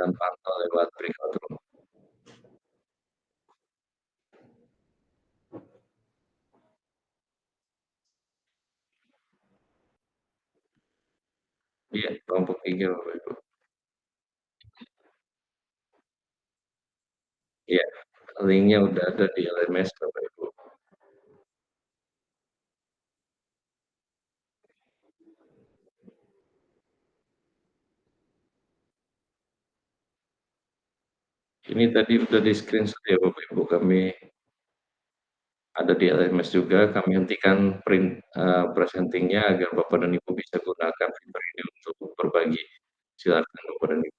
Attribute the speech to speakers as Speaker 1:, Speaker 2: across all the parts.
Speaker 1: dan pantau lewat breakout room. Iya, kelompok 3 Bapak Ibu. Iya, link-nya udah ada di LMS Bapak Ibu. Ini tadi udah di-screenshot ya Bapak Ibu, kami ada di LMS juga, kami hentikan presenting-nya agar Bapak dan Ibu bisa gunakan fitur ini untuk berbagi. Silakan Bapak dan Ibu.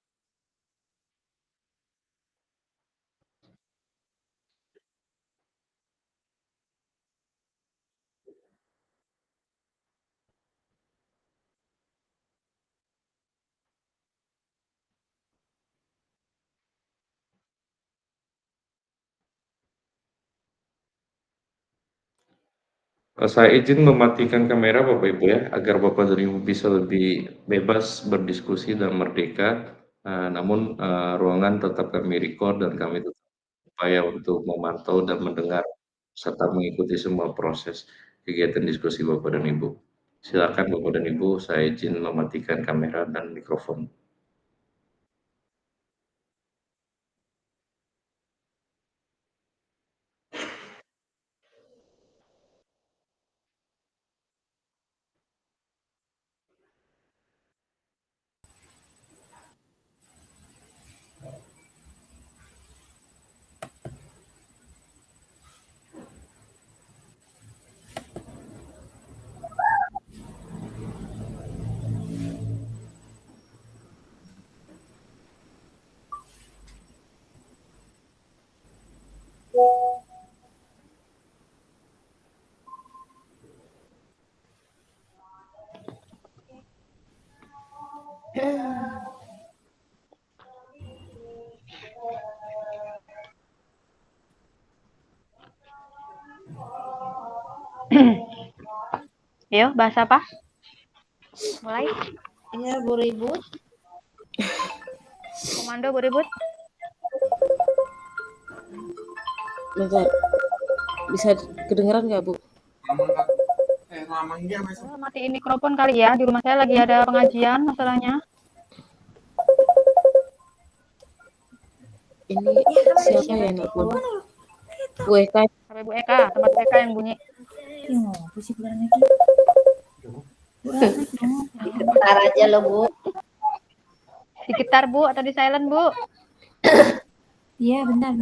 Speaker 1: Saya izin mematikan kamera Bapak Ibu ya, agar Bapak dan Ibu bisa lebih bebas berdiskusi dan merdeka. Namun ruangan tetap kami record dan kami tetap upaya untuk memantau dan mendengar serta mengikuti semua proses kegiatan diskusi Bapak dan Ibu. Silakan Bapak dan Ibu, saya izin mematikan kamera dan mikrofon.
Speaker 2: Yuk, bahas apa? Mulai.
Speaker 3: Iya, Bu Ribut.
Speaker 2: Komando Bu Ribut.
Speaker 3: Bentar. Bisa kedengeran nggak, Bu?
Speaker 2: Matiin mikrofon kali ya. Di rumah saya lagi ada pengajian masalahnya.
Speaker 3: Ini siapa ya, Nak Pun? Bu Eka.
Speaker 2: Sampai Bu Eka, tempat Bu Eka yang bunyi.
Speaker 4: Bentar aja lo, Bu.
Speaker 2: Di gitar Bu atau di silent Bu?
Speaker 4: Iya, bentar.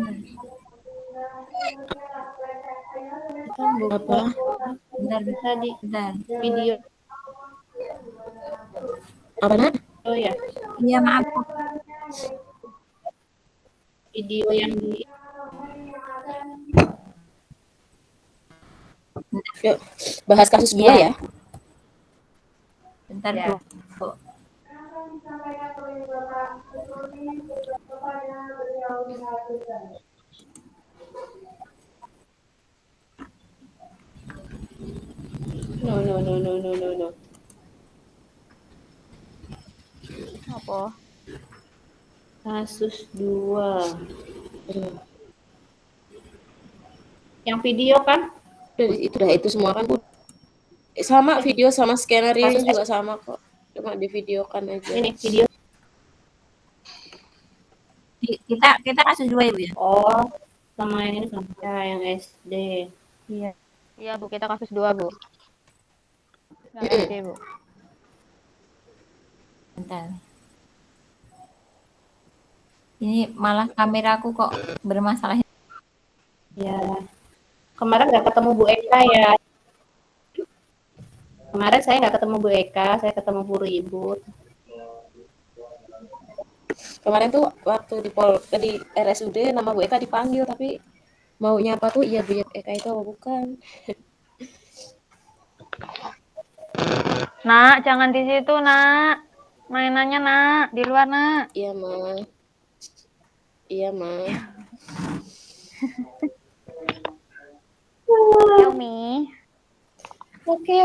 Speaker 3: Apa?
Speaker 4: Bentar. Video.
Speaker 3: Apa, Nak?
Speaker 4: Oh ya. Iya, maaf. Video yang di
Speaker 3: Yuk, bahas kasus gua ya.
Speaker 4: bentar
Speaker 2: Ya.
Speaker 4: Bu.
Speaker 3: No.
Speaker 2: Apa?
Speaker 4: Kasus 2. Yang video kan?
Speaker 3: Itu semua kan, Bu. Sama video sama skenario
Speaker 4: Kasus
Speaker 3: juga sama kok. Cuma divideokan aja.
Speaker 4: Ini video. Kita kasus 2 ya, Bu ya? Oh, sama yang ini sama yang SD.
Speaker 2: Iya. Iya Bu, kita kasus 2 Bu. Yang SD Bu.
Speaker 4: Bentar. Ini malah kameraku kok bermasalah. Ya. Kemarin nggak ketemu Bu Eka ya. Kemarin saya nggak ketemu Bu Eka, saya ketemu Bu Ribut.
Speaker 3: Kemarin tuh waktu di RSUD nama Bu Eka dipanggil, tapi mau nyapa tuh iya Bu Eka itu apa bukan?
Speaker 2: Nak, jangan di situ, Nak. Mainannya, Nak, di luar, Nak.
Speaker 3: Iya, Ma.
Speaker 2: Yomi.
Speaker 4: Oke.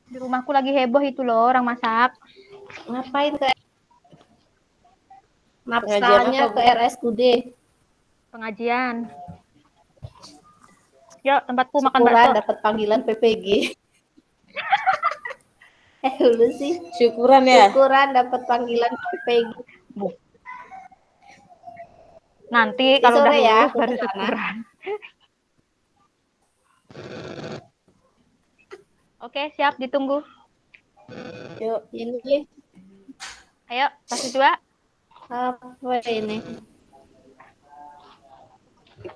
Speaker 2: Di rumahku lagi heboh itu loh, orang masak.
Speaker 4: Ngapain, Kak? Naskahnya
Speaker 3: apa,
Speaker 4: ke
Speaker 3: Bu?
Speaker 4: RSUD.
Speaker 2: Pengajian. Yuk, tempatku makan
Speaker 4: Syukuran
Speaker 2: bakso.
Speaker 4: dapat panggilan PPG. Lu sih.
Speaker 3: Syukuran ya.
Speaker 4: Syukuran dapat panggilan PPG.
Speaker 2: Bu. Nanti
Speaker 4: Nanti
Speaker 2: kalau udah
Speaker 4: sore ya,
Speaker 2: lulus
Speaker 4: aku
Speaker 2: baru
Speaker 4: ke sana.
Speaker 2: syukuran. Oke, siap, ditunggu.
Speaker 3: Yuk.
Speaker 4: Ini
Speaker 2: Ayo, fase 2.
Speaker 4: apa ini?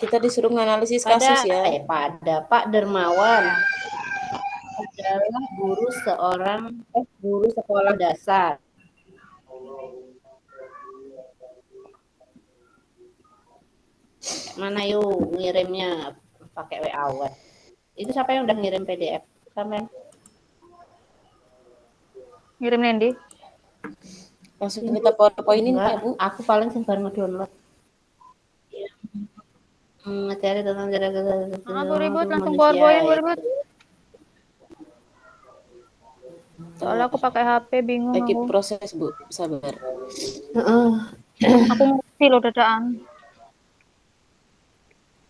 Speaker 3: Kita disuruh menganalisis kasus ya.
Speaker 4: Pada Pak Dermawan adalah guru sekolah dasar. Mana yuk ngirimnya pakai WA web. Itu siapa yang udah ngirim PDF? Sampai
Speaker 2: Ngirim Nendi.
Speaker 3: Langsung kita PowerPoint-in ya, Bu.
Speaker 4: Aku paling sih baru nge-download. Materi tentang
Speaker 2: Bu ribut, langsung PowerPoint, Bu ribut. Soalnya aku pakai HP, bingung
Speaker 3: Lagi
Speaker 2: aku.
Speaker 3: proses, Bu. Sabar.
Speaker 2: Aku ngerti loh dadaan.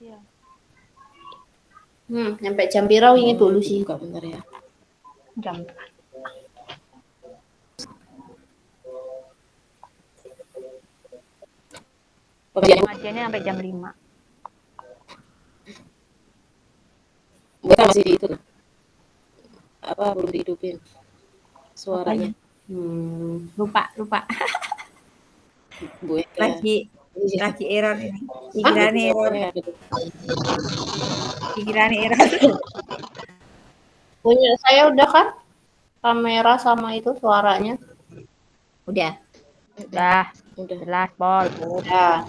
Speaker 2: Iya.
Speaker 4: Nyampe jam birau ini dulu sih.
Speaker 3: Buka bentar ya.
Speaker 2: Jam. Pengajiannya sampai jam 5.
Speaker 3: Kita masih di itu lah. Apa belum dihidupin suaranya?
Speaker 4: Lupa.
Speaker 3: Bu Eka.
Speaker 4: Lagi error ini. Pikiran error. Punya saya udah kan kamera sama itu suaranya. Udah. Jelas, Pol. Udah.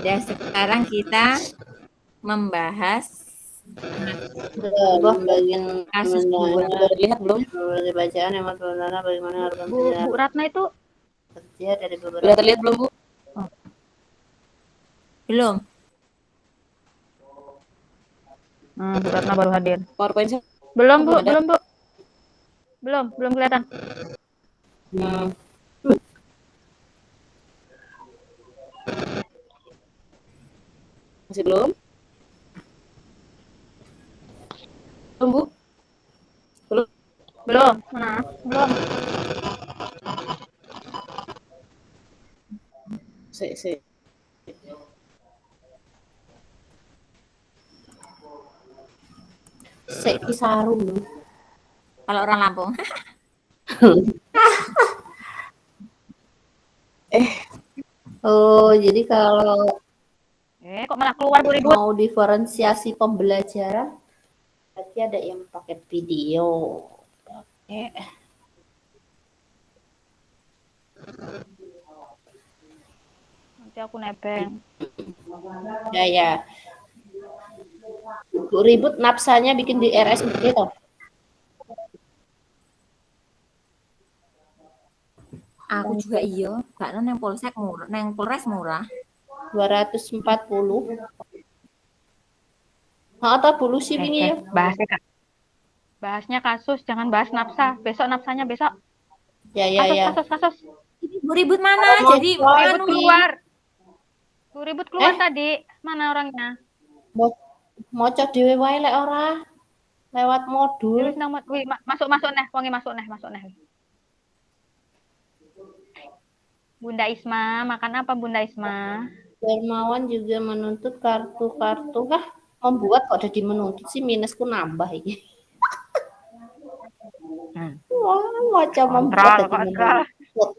Speaker 4: Sekarang kita membahas bagian kasus
Speaker 3: Lihat belum?
Speaker 4: bacaan yang bagaimana
Speaker 2: Bu Ratna itu
Speaker 4: kerja dari beberapa.
Speaker 3: Udah terlihat belum, Bu?
Speaker 4: Belum.
Speaker 2: Bu Ratna baru hadir.
Speaker 3: PowerPoint
Speaker 2: Belum, Bu. Belum kelihatan.
Speaker 3: Masih belum? Bu?
Speaker 2: Belum. Mana? Belum.
Speaker 3: Si.
Speaker 4: Kisaru. Kalau orang Lampung. Jadi kalau
Speaker 2: Kok malah keluar Bu ribut?
Speaker 4: mau diferensiasi pembelajaran, berarti ada yang pakai video.
Speaker 2: Nanti aku nebeng.
Speaker 4: Ya. Bu ribut nafsanya bikin di RSUD toh. Aku juga iya, karena neng Polsek murah, neng Polres murah. 240. Atau polusi ini ya.
Speaker 2: Bahasnya kasus, jangan bahas nafsa. Besok nafsanya besok.
Speaker 4: Ya.
Speaker 2: Kasus.
Speaker 4: Ini Bu ribut mana? Jadi
Speaker 2: ribut keluar. Bu ribut keluar tadi. Mana orangnya?
Speaker 4: Mocok dhewe wae lek ora. Lewat modul.
Speaker 2: Masuk neh. Bunda Isma, makan apa Bunda Isma?
Speaker 4: Dermawan juga menuntut kartu-kartu. Membuat kok jadi menuntut sih, minusku nambah ini. Wah, macam membuat jadi menuntut.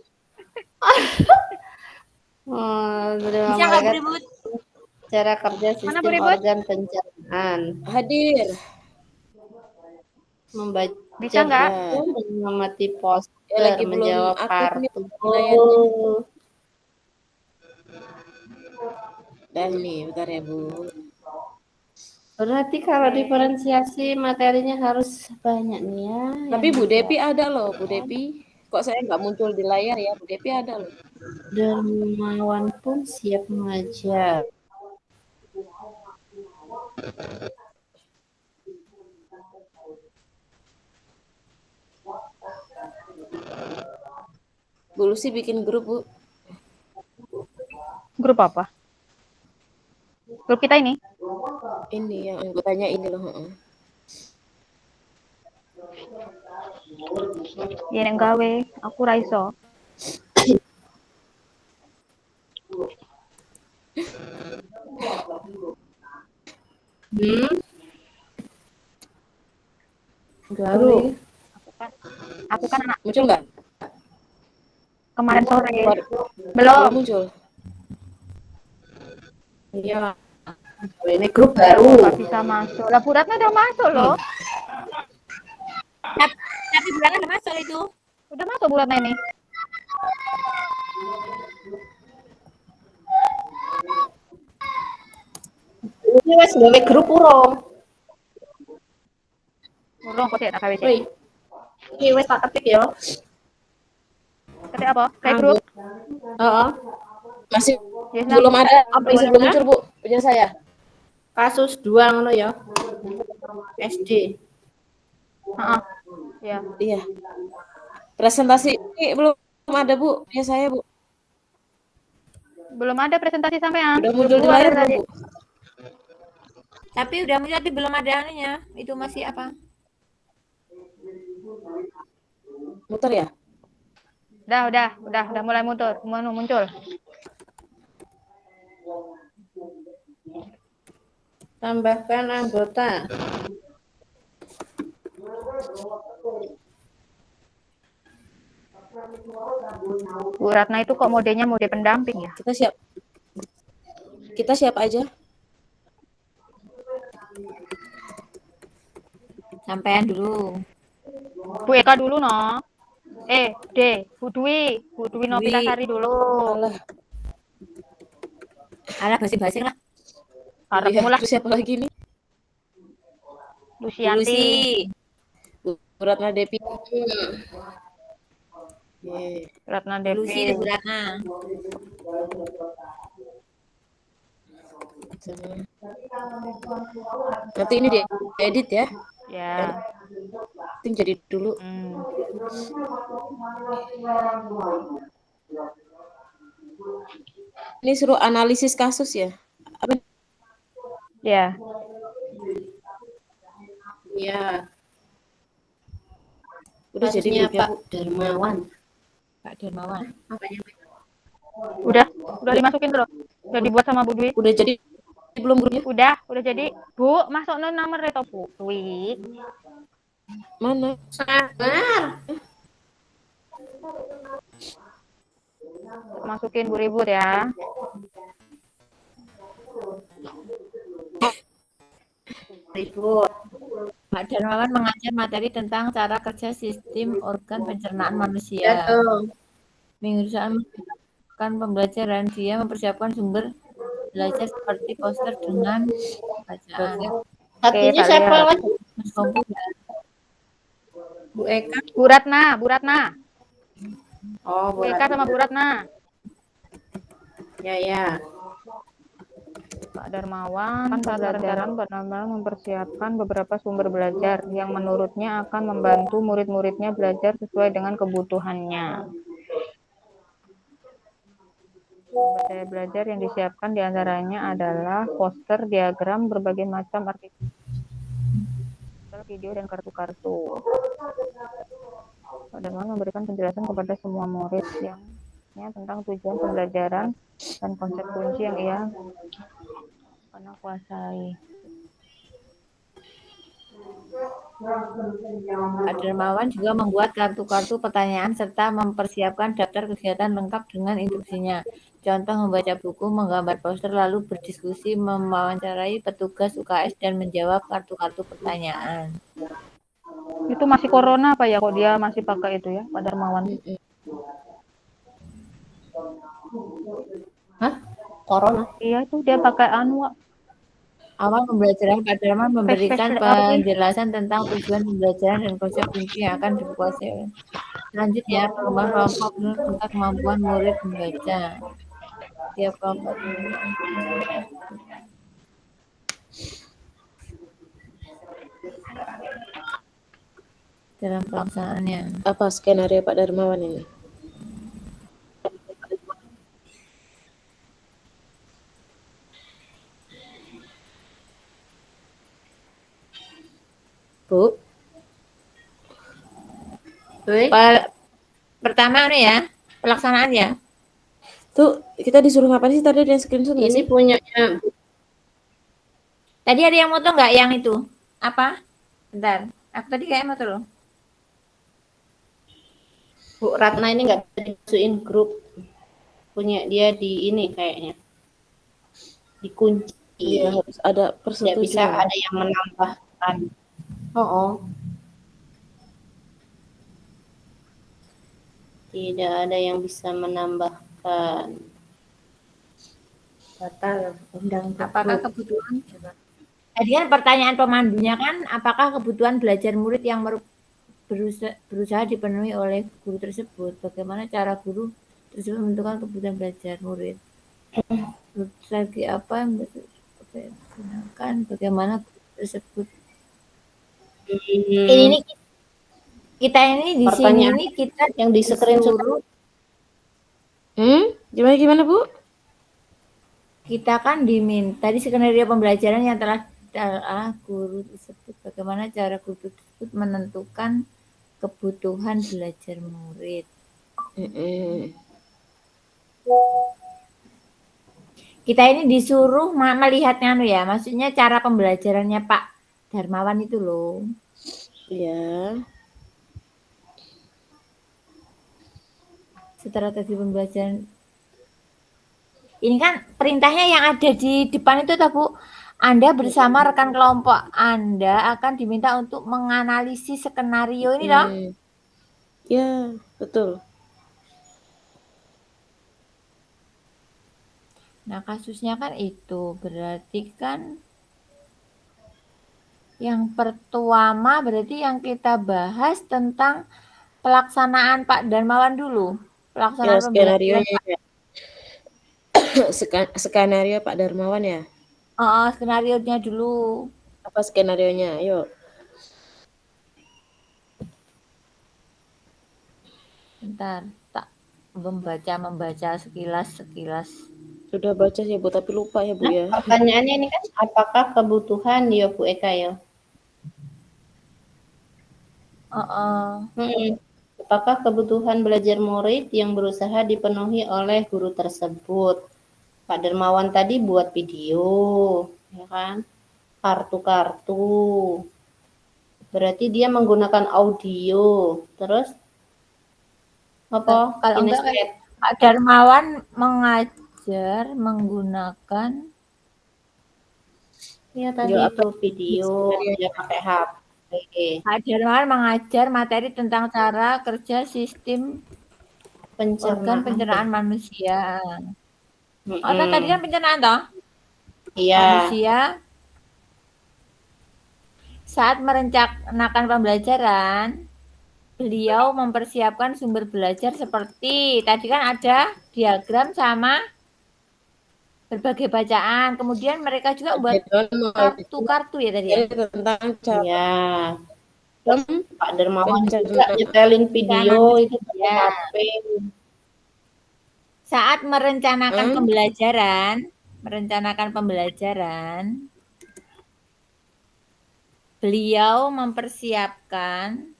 Speaker 4: Bisa nggak beribut? Cara kerja sistem organ pencernaan.
Speaker 3: Hadir.
Speaker 4: Membaca
Speaker 2: bisa nggak?
Speaker 4: Mengamati poster, menjawab kartu.
Speaker 3: Dan nih, bentar ya Bu.
Speaker 4: Berarti kalau diferensiasi materinya harus banyak nih ya.
Speaker 3: Tapi Bu Depi ada loh, Bu Depi. Kok saya nggak muncul di layar ya? Bu Depi ada loh.
Speaker 4: Dermawan pun siap mengajar.
Speaker 3: Bu Lucy bikin grup, Bu.
Speaker 2: Grup apa? Grup kita ini?
Speaker 3: Ini yang anggotanya ini loh.
Speaker 2: Yen yang gawe, aku ra iso.
Speaker 3: Gawe.
Speaker 2: Aku kan anak
Speaker 3: Muncul nggak?
Speaker 2: kemarin sore.
Speaker 3: Belum
Speaker 2: Belum.
Speaker 3: muncul.
Speaker 4: Iya. Ini grup baru.
Speaker 2: Nggak bisa masuk. Lah Buratna udah masuk loh.
Speaker 4: Tapi Buratna udah masuk itu.
Speaker 2: Udah masuk Buratna ini.
Speaker 4: Ini wes gawe grup urung.
Speaker 2: Urung kok tak KWC.
Speaker 4: Woi. Iki wes tak ketik ya.
Speaker 2: Ketik apa? Kayak grup.
Speaker 4: Heeh.
Speaker 3: Masih
Speaker 2: Yes,
Speaker 3: belum ada.
Speaker 4: Apa
Speaker 3: Masih
Speaker 4: ya?
Speaker 3: belum muncul, Bu. Punya saya.
Speaker 4: Kasus 2 ngono ya. SD.
Speaker 2: Heeh. Ya.
Speaker 3: Iya. Presentasi ini belum ada, Bu. Punya saya, Bu.
Speaker 2: Belum ada presentasi sampean.
Speaker 3: Udah muncul di
Speaker 2: Gua
Speaker 3: layar
Speaker 2: tadi.
Speaker 3: belum, Bu?
Speaker 4: Tapi udah muncul tapi belum ada anunya. Itu masih apa?
Speaker 3: Muter ya?
Speaker 2: Udah mulai muncul.
Speaker 4: Tambahkan anggota.
Speaker 2: Bu Ratna itu kok modenya mode pendamping ya?
Speaker 3: Kita siap aja.
Speaker 4: Sampean dulu.
Speaker 2: Bu Eka dulu no. Bu Dwi Nopitasari dulu.
Speaker 4: Alah basi-basi lah.
Speaker 2: Harapmu lah.
Speaker 3: Terus siapa lagi nih?
Speaker 2: Lucianti.
Speaker 3: Bu Ratna Depi.
Speaker 2: Ratna Devi.
Speaker 4: Lucy di Bu Ratna.
Speaker 3: Nanti ini dia edit ya.
Speaker 2: Ya.
Speaker 3: Tim jadi dulu. Ini suruh analisis kasus ya? Apa?
Speaker 2: Ya.
Speaker 4: Iya.
Speaker 3: Udah jadi grupnya, Bu.
Speaker 4: Darmawan. Pak Darmawan.
Speaker 2: Udah dimasukin loh. Udah dibuat sama Bu Dwi.
Speaker 3: Udah jadi belum grupnya?
Speaker 2: Udah jadi. Bu, masuk nomor itu Bu Dwi.
Speaker 3: Mana?
Speaker 4: Sabar.
Speaker 2: Masukin Bu Ribut ya.
Speaker 4: Ribut. Pak Darmawan mengajar materi tentang cara kerja sistem organ pencernaan manusia. Minggu depan pembelajaran dia mempersiapkan sumber belajar seperti poster dengan bacaan. Satunya siapa lagi? Mas Komputer. Bu Eka.
Speaker 2: Bu Ratna.
Speaker 4: Oh,
Speaker 2: Bu Eka sama Bu Ratna.
Speaker 4: Ya.
Speaker 2: Pak Darmawan benar-benar mempersiapkan beberapa sumber belajar yang menurutnya akan membantu murid-muridnya belajar sesuai dengan kebutuhannya. Sumber daya belajar yang disiapkan diantaranya adalah poster, diagram, berbagai macam artikel, video, dan kartu-kartu. Pak Darmawan memberikan penjelasan kepada semua murid yang tentang tujuan pembelajaran dan konsep kunci yang ia pernah kuasai.
Speaker 4: Pak Darmawan juga membuat kartu-kartu pertanyaan serta mempersiapkan daftar kegiatan lengkap dengan instruksinya. Contoh membaca buku, menggambar poster, lalu berdiskusi, mewawancarai petugas UKS, dan menjawab kartu-kartu pertanyaan.
Speaker 2: Itu masih corona apa ya kok dia masih pakai itu ya, Pak Darmawan?
Speaker 4: Hah? Corona?
Speaker 2: Iya itu dia pakai
Speaker 4: Awal pembelajaran Pak Darmawan memberikan penjelasan tentang tujuan pembelajaran dan konsep kunci yang akan dikuasai. Selanjutnya, pengembangan kelompok tentang kemampuan murid membaca. Tiap kelompok dalam pelaksanaannya.
Speaker 3: Apa skenario Pak Darmawan ini? Bu.
Speaker 4: Pertama ya, pelaksanaan ya.
Speaker 3: Tuh, kita disuruh ngapain sih tadi, ada yang screenshot nggak
Speaker 5: Ini
Speaker 3: sih?
Speaker 5: punyanya
Speaker 4: Tadi ada yang moto nggak yang itu? Apa? Bentar, aku tadi kayak moto loh.
Speaker 5: Bu Ratna ini nggak bisa dimasukin grup. Punya dia di ini kayaknya. Dikunci.
Speaker 3: Iya, harus ada
Speaker 5: Tidak
Speaker 3: persetujuan.
Speaker 5: bisa ada yang menambahkan. Oh. Tidak ada yang bisa menambahkan.
Speaker 3: Batal undang
Speaker 4: Apakah kebutuhan? Tadi kan pertanyaan pemandunya kan, apakah kebutuhan belajar murid yang berusaha dipenuhi oleh guru tersebut? Bagaimana cara guru tersebut menentukan kebutuhan belajar murid? Strategi apa yang digunakan? Bagaimana guru tersebut? Ini kita ini di sini ini kita
Speaker 5: yang di screenshot.
Speaker 3: Gimana Bu?
Speaker 4: Kita kan diminta di skenario pembelajaran yang telah guru tersebut, bagaimana cara guru tersebut menentukan kebutuhan belajar murid. Kita ini disuruh melihatnya ya, maksudnya cara pembelajarannya Pak Darmawan itu loh.
Speaker 3: Iya.
Speaker 4: Strategi pembelajaran. Ini kan perintahnya yang ada di depan itu, Bu. Anda bersama rekan kelompok Anda akan diminta untuk menganalisis skenario ini loh.
Speaker 3: Ya, betul.
Speaker 4: Nah, kasusnya kan itu berarti kan yang pertama berarti yang kita bahas tentang pelaksanaan Pak Darmawan dulu. Pelaksanaan pembelajaran.
Speaker 3: Skenario Pak Darmawan ya?
Speaker 4: Skenario-nya dulu.
Speaker 3: Apa skenarionya? Ayo.
Speaker 4: Bentar, tak membaca sekilas.
Speaker 3: Sudah baca sih Bu, tapi lupa ya Bu ya.
Speaker 5: Pertanyaannya ini kan, apakah kebutuhan ya Bu Eka ya? Apakah kebutuhan belajar murid yang berusaha dipenuhi oleh guru tersebut? Pak Darmawan tadi buat video, ya kan? Kartu-kartu. Berarti dia menggunakan audio. Terus apa?
Speaker 4: Kalau enggak, Pak Darmawan mengajar menggunakan
Speaker 5: tadi itu video, dia pakai HP.
Speaker 4: Pak Darmawan mengajar materi tentang cara kerja sistem organ pencernaan manusia. Tadi kan pencernaan toh?
Speaker 5: Iya.
Speaker 4: Manusia saat merencanakan pembelajaran, beliau mempersiapkan sumber belajar seperti tadi kan ada diagram sama berbagai bacaan. Kemudian mereka juga buat kartu-kartu ya tadi ya.
Speaker 3: Tentang cara.
Speaker 5: Pak Darmawan juga nyetelin video itu pakai HP.
Speaker 4: Saat merencanakan pembelajaran, beliau mempersiapkan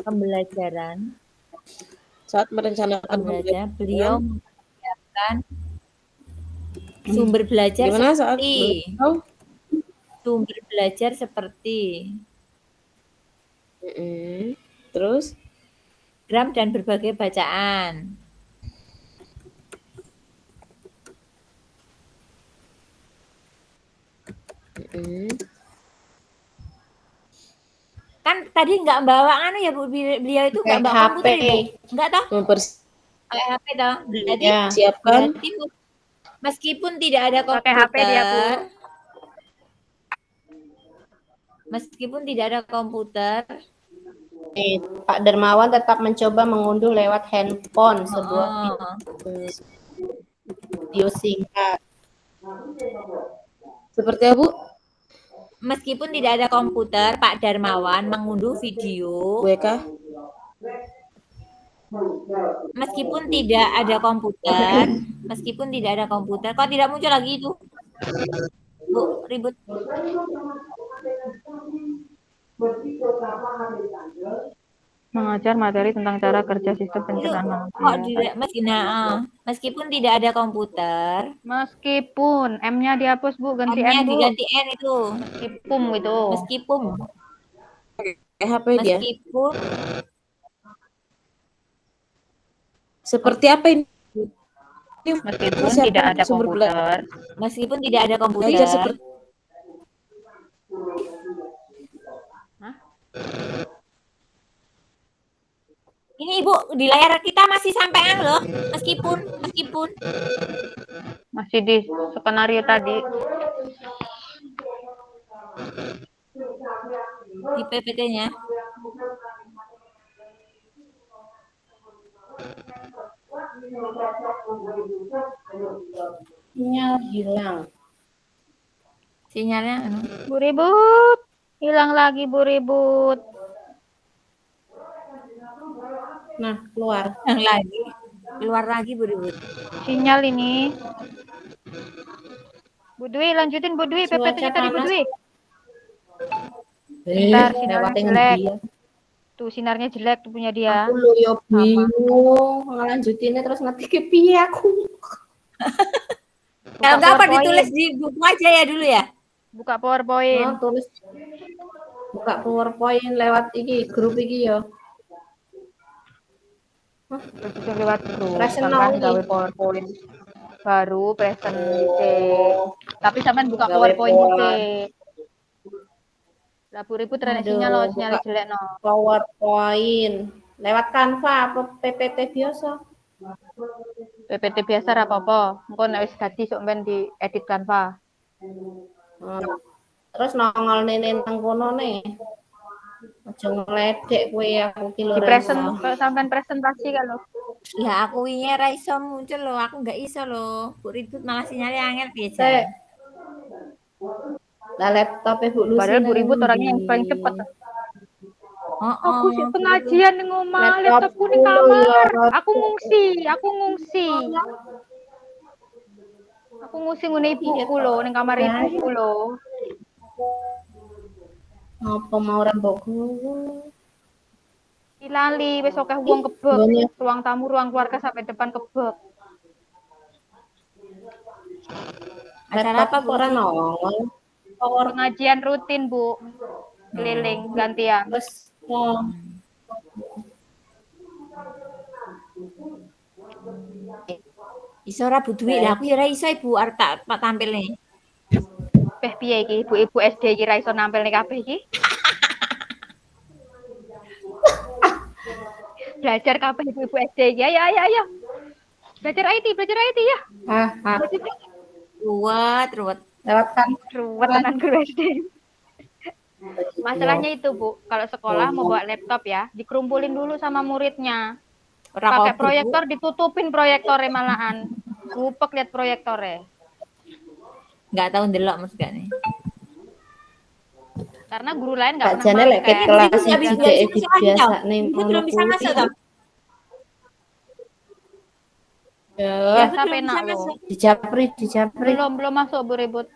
Speaker 4: pembelajaran.
Speaker 3: Saat merencanakan
Speaker 4: pembelajaran, beliau mempersiapkan sumber belajar seperti
Speaker 3: terus
Speaker 4: gram dan berbagai bacaan. Kan tadi nggak bawa ya Bu, beliau itu nggak bawa komputer ya Bu? Nggak toh? Pakai HP toh? Berarti
Speaker 3: siapkan.
Speaker 4: Meskipun tidak ada komputer,
Speaker 5: Pak Darmawan tetap mencoba mengunduh lewat handphone sebuah video singkat.
Speaker 3: Seperti apa Bu?
Speaker 4: Meskipun tidak ada komputer, Pak Darmawan mengunduh video. Meskipun tidak ada komputer, kok tidak muncul lagi itu? Bu, ribut.
Speaker 2: Mengajar materi tentang cara kerja sistem
Speaker 4: Itu
Speaker 2: pencernaan
Speaker 4: kok
Speaker 2: manusia.
Speaker 4: meskipun tidak ada komputer,
Speaker 2: Meskipun M-nya dihapus, Bu, ganti
Speaker 4: M-nya
Speaker 2: N, Bu.
Speaker 4: diganti N itu.
Speaker 2: Meskipun itu.
Speaker 4: Meskipun,
Speaker 3: HP dia.
Speaker 4: meskipun
Speaker 3: Seperti apa ini?
Speaker 2: Meskipun
Speaker 3: Siapa
Speaker 2: tidak ada
Speaker 3: sumber belajar?
Speaker 2: komputer.
Speaker 4: meskipun tidak ada
Speaker 3: Belajar
Speaker 4: komputer,
Speaker 3: seperti
Speaker 2: Hah?
Speaker 4: ini Ibu di layar kita masih sampai loh. Meskipun
Speaker 2: Masih di skenario tadi.
Speaker 4: di PPT-nya.
Speaker 5: Sinyal hilang.
Speaker 4: Sinyalnya
Speaker 2: Bu Ribut. Hilang lagi Bu Ribut.
Speaker 5: Nah, keluar.
Speaker 4: yang lagi. Keluar lagi Bu Ribut.
Speaker 2: Sinyal ini. Bu Dwi, lanjutin Bu Dwi.
Speaker 5: Cuaca
Speaker 2: PPT-nya tadi Bu
Speaker 5: panas.
Speaker 2: Dwi. Bentar, sinarnya
Speaker 5: lewatin
Speaker 2: jelek.
Speaker 5: dia.
Speaker 2: Tuh, sinarnya jelek tuh punya dia.
Speaker 5: Aku lo yo bingung ngelanjutinnya terus ngetik ke piye aku.
Speaker 4: Kalau nggak apa
Speaker 2: PowerPoint.
Speaker 4: ditulis di buku aja ya dulu ya.
Speaker 2: Buka PowerPoint.
Speaker 5: Oh, tulis buka PowerPoint lewat iki grup iki yo.
Speaker 2: Terus bisa lewat grup.
Speaker 5: Present
Speaker 2: Sampai
Speaker 5: now
Speaker 2: gawe
Speaker 5: iki.
Speaker 2: PowerPoint. Baru present dhisik. Tapi sampean buka
Speaker 5: Gawe
Speaker 2: PowerPoint
Speaker 5: pola.
Speaker 2: dhisik. Lah Bu Ribut renek sinyal loh, sinyal
Speaker 5: buka
Speaker 2: jelek no.
Speaker 5: PowerPoint lewat Canva apa PPT biasa.
Speaker 2: PPT biasa ra apa-apa. Engko nek wis dadi sok men diedit Canva.
Speaker 5: Terus nongol nene nang kono nih. Aja ngeledek kowe aku ki lho
Speaker 2: Di
Speaker 5: ra
Speaker 2: present
Speaker 5: iso.
Speaker 2: kalau sampean presentasi kalau.
Speaker 4: Lah aku wingi ra iso muncul loh, aku nggak iso loh. Bu Ribut malah sinyalnya angel piye
Speaker 5: Sik.
Speaker 4: jan.
Speaker 5: Lah laptop Bu Lucy.
Speaker 2: Padahal Bu Ribut orangnya yang paling cepet. Aku sih pengajian ning omah, laptopku ning kamar. Aku ngungsi. Aku ngungsi ngene ibuku lho, ning kamar ibuku lho.
Speaker 5: Apa mau rembokku?
Speaker 2: Ilali wis akeh wong kebek. Ruang tamu, ruang keluarga sampai depan kebek.
Speaker 4: Acara apa Bu?
Speaker 5: Ora nongol.
Speaker 2: Pengajian rutin, Bu. Keliling gantian.
Speaker 5: Terus
Speaker 4: Iso ora Bu Dwi lah, aku ya ora iso Ibu arep tak tampil nih.
Speaker 2: Piye iki ibu-ibu SD iki ra iso nampil ning kabeh iki? Belajar kabeh ibu-ibu SD iki. Ayo. Belajar IT ya.
Speaker 4: Ruwet.
Speaker 5: Lewat kan
Speaker 2: Ruwet tenan guru SD. Masalahnya itu, Bu, kalau sekolah mau bawa laptop ya, dikerumpulin dulu sama muridnya. Pakai proyektor, ditutupin proyektornya malahan. Gupek lihat proyektornya.
Speaker 4: Nggak tahu ndelok maksudnya nih.
Speaker 2: Karena guru lain nggak pernah
Speaker 5: Jane lek kelas iki biasa nih
Speaker 4: belum bisa masuk toh.
Speaker 5: Ya,
Speaker 2: sampai nak lo.
Speaker 5: dijapri.
Speaker 2: Belum masuk Bu Ribut.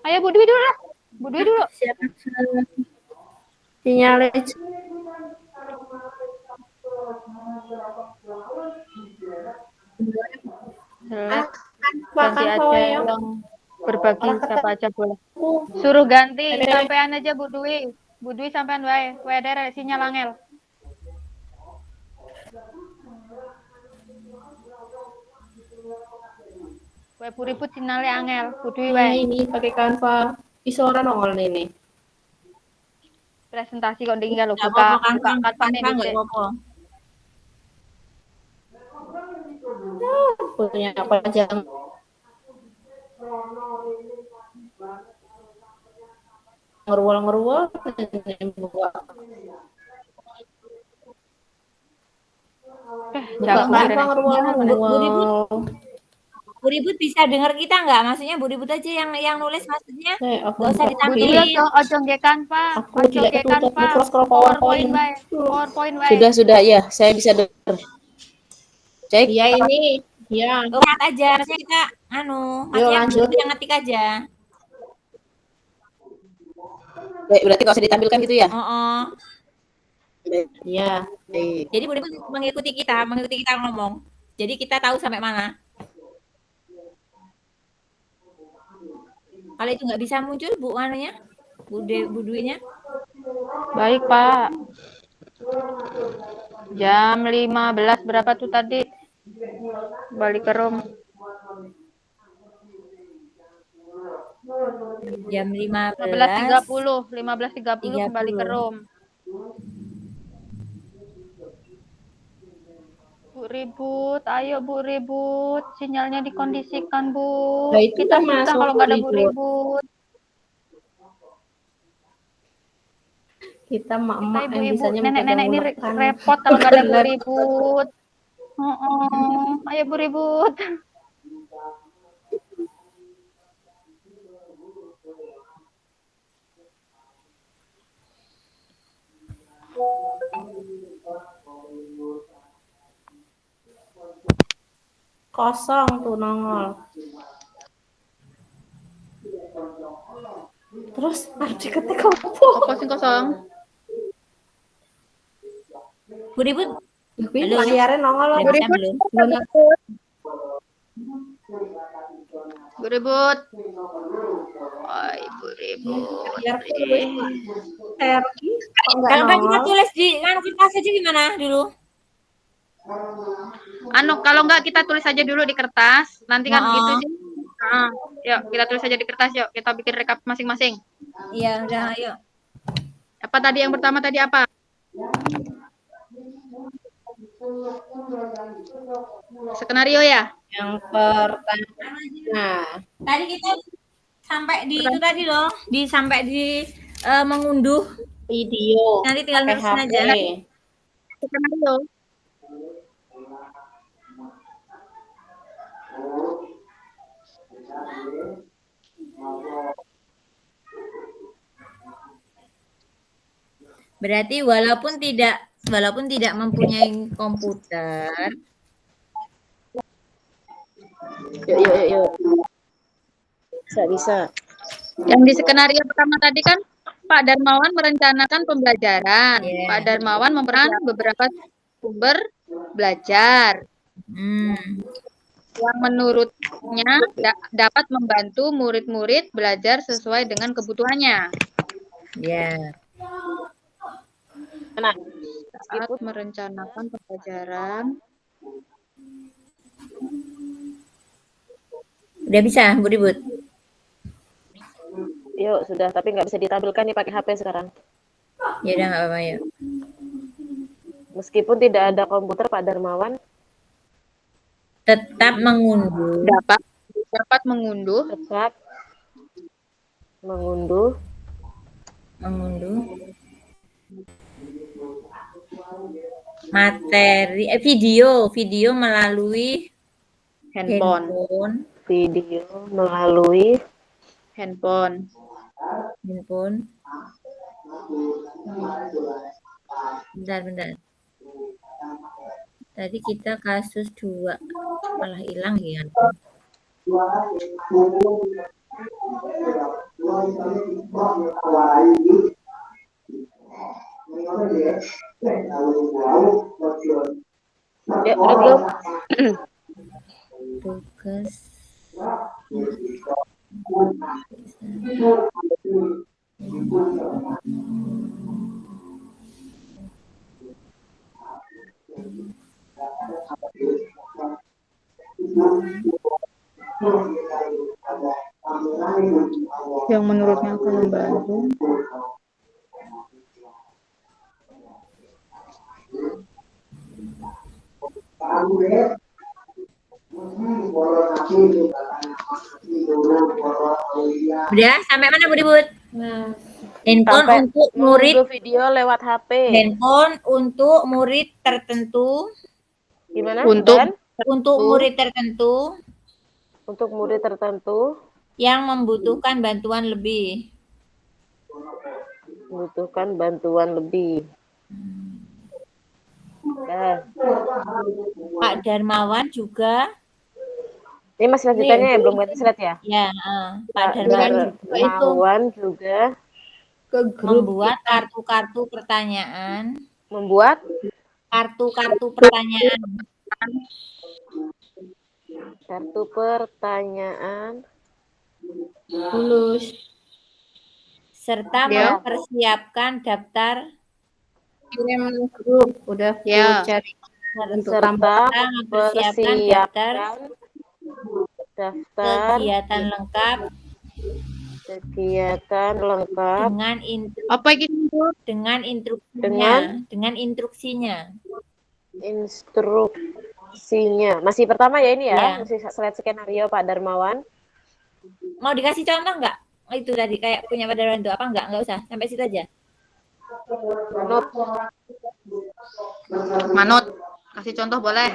Speaker 2: Ayo Bu Dwi dulu lah. Bu Dwi dulu.
Speaker 5: Sinyalnya
Speaker 2: jelek. Ganti aja yang berbagi siapa aja boleh. Suruh ganti sampean aja Bu Dwi. Bu Dwi sampean wae. Wae ada sinyal angel. Wae Bu Ribut sinyalnya angel. Bu Dwi wae.
Speaker 5: ini pakai Canva. Iso ora nongol ini.
Speaker 2: Presentasi kok tinggal lo buka Canva nih.
Speaker 5: Punya apa aja. Ngeruwal
Speaker 2: Jago
Speaker 5: ngeruwal.
Speaker 4: Bu Ribut bisa dengar kita nggak? Maksudnya Bu Ribut aja yang nulis maksudnya.
Speaker 5: Aku
Speaker 4: Nggak usah
Speaker 2: Bu Dwi
Speaker 4: ditampilin.
Speaker 2: ojo gekan, Pak.
Speaker 5: Aku
Speaker 2: Ojo
Speaker 5: tidak
Speaker 2: gekan,
Speaker 5: ketutup
Speaker 2: Pak.
Speaker 5: mikroskop
Speaker 2: PowerPoint
Speaker 5: PowerPoint.
Speaker 2: wae. PowerPoint wae.
Speaker 3: Sudah, ya, saya bisa dengar. Cek.
Speaker 5: Iya ini, ya.
Speaker 4: Lihat aja. Maksudnya kita maksudnya
Speaker 5: lanjut.
Speaker 4: Bu yang ngetik aja.
Speaker 3: Baik, berarti nggak usah ditampilkan gitu ya?
Speaker 4: Oh.
Speaker 5: Iya.
Speaker 4: Jadi Bu Ribut mengikuti kita ngomong. Jadi kita tahu sampai mana. Kalau itu nggak bisa muncul Bu Bu Dwi-nya.
Speaker 2: Baik, Pak. Jam 15 berapa tuh tadi? Balik ke room.
Speaker 4: Jam
Speaker 2: 15.30 kembali ke room. Bu Ribut, ayo Bu Ribut, sinyalnya dikondisikan Bu.
Speaker 5: Nah, itu
Speaker 2: Kita
Speaker 5: kan
Speaker 2: susah
Speaker 5: masuk
Speaker 2: kalau nggak ada
Speaker 5: Bu
Speaker 2: Bu Ribut.
Speaker 5: Kita
Speaker 2: Kita
Speaker 5: emak-emak yang
Speaker 2: ibu-ibu,
Speaker 5: bisanya
Speaker 2: nenek-nenek ini
Speaker 5: mempegang
Speaker 2: repot kalau nggak ada Bu Ribut. Ayo Bu Ribut.
Speaker 5: kosong tuh nongol. Terus harus diketik apa?
Speaker 2: Kosong.
Speaker 4: Bu Ribut.
Speaker 5: Halo. Layarnya nongol loh.
Speaker 2: Bu Ribut. Bu Ribut. Oi, Bu Ribut.
Speaker 4: Kalau nggak kita tulis di kertas aja gimana dulu?
Speaker 2: Kalau nggak kita tulis aja dulu di kertas, nanti kan itu aja. Yuk, kita tulis aja di kertas yuk. Kita bikin rekap masing-masing.
Speaker 4: Iya, udah, ayo.
Speaker 2: Apa tadi yang pertama tadi apa? Skenario ya?
Speaker 5: Yang pertama. Nah,
Speaker 4: Tadi kita sampai di itu tadi loh, sampai di mengunduh
Speaker 5: video.
Speaker 4: Nanti tinggal
Speaker 5: pakai
Speaker 4: nulisin
Speaker 5: HP.
Speaker 4: aja.
Speaker 2: Skenario.
Speaker 4: Berarti walaupun tidak mempunyai komputer,
Speaker 3: Yuk. Bisa.
Speaker 2: Yang di skenario pertama tadi kan Pak Darmawan merencanakan pembelajaran.
Speaker 4: Yeah.
Speaker 2: Pak Darmawan memperan beberapa sumber belajar. Yang menurutnya dapat membantu murid-murid belajar sesuai dengan kebutuhannya.
Speaker 4: Ya.
Speaker 3: Nah,
Speaker 2: Saat merencanakan pembelajaran.
Speaker 4: Udah bisa, Bu Ribut?
Speaker 3: Yuk, sudah. Tapi nggak bisa ditampilkan nih pakai HP sekarang.
Speaker 4: Ya udah, nggak apa-apa, yuk.
Speaker 3: Meskipun tidak ada komputer, Pak Darmawan
Speaker 4: tetap mengunduh.
Speaker 2: Dapat mengunduh.
Speaker 3: Tetap mengunduh.
Speaker 4: Materi video melalui
Speaker 2: Handphone.
Speaker 3: Video melalui
Speaker 2: Handphone.
Speaker 4: Bentar. Tadi kita kasus 2 malah hilang ya.
Speaker 3: Ya, udah belum?
Speaker 4: Tugas.
Speaker 2: Yang menurutnya akan membantu.
Speaker 4: Udah, sampai mana Bu Ribut? Handphone
Speaker 3: Sampai
Speaker 4: untuk murid
Speaker 3: video lewat HP.
Speaker 4: Handphone untuk murid tertentu.
Speaker 3: Gimana?
Speaker 2: Untuk
Speaker 4: Murid tertentu
Speaker 3: Untuk murid tertentu
Speaker 4: yang membutuhkan bantuan lebih.
Speaker 3: membutuhkan bantuan lebih. Ya.
Speaker 4: Pak Darmawan juga
Speaker 3: Ini masih lanjutannya ya, belum ganti slide ya?
Speaker 4: ya, Pak
Speaker 3: Pak
Speaker 4: Darmawan juga
Speaker 3: Darmawan juga
Speaker 5: ke grup
Speaker 4: membuat kartu-kartu pertanyaan,
Speaker 3: membuat
Speaker 4: kartu-kartu pertanyaan
Speaker 3: kartu pertanyaan
Speaker 5: lulus.
Speaker 4: serta
Speaker 5: Ya.
Speaker 4: mempersiapkan daftar
Speaker 5: Kirim grup. Udah
Speaker 2: Ya.
Speaker 5: cari untuk
Speaker 3: serta
Speaker 4: mempersiapkan daftar
Speaker 3: daftar kegiatan lengkap
Speaker 5: apa gitu?
Speaker 4: dengan instruksinya.
Speaker 3: Instruksinya. Masih pertama ya ini ya,
Speaker 4: Ya.
Speaker 3: masih slide skenario Pak Darmawan.
Speaker 4: Mau dikasih contoh nggak? Itu tadi kayak punya Pak Darmawan itu apa nggak? Nggak usah, sampai situ aja.
Speaker 2: Manut. Kasih contoh boleh.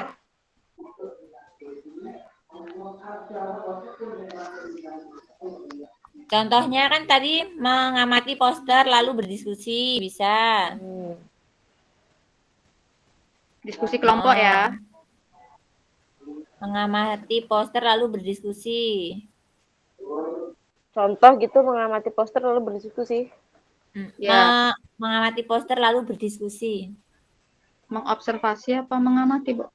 Speaker 4: Contohnya kan tadi mengamati poster lalu berdiskusi, bisa.
Speaker 2: Diskusi kelompok ya.
Speaker 4: Mengamati poster lalu berdiskusi.
Speaker 3: Contoh gitu mengamati poster lalu berdiskusi.
Speaker 2: Ya.
Speaker 4: Mengamati poster lalu berdiskusi.
Speaker 2: Mengobservasi apa mengamati, Bu?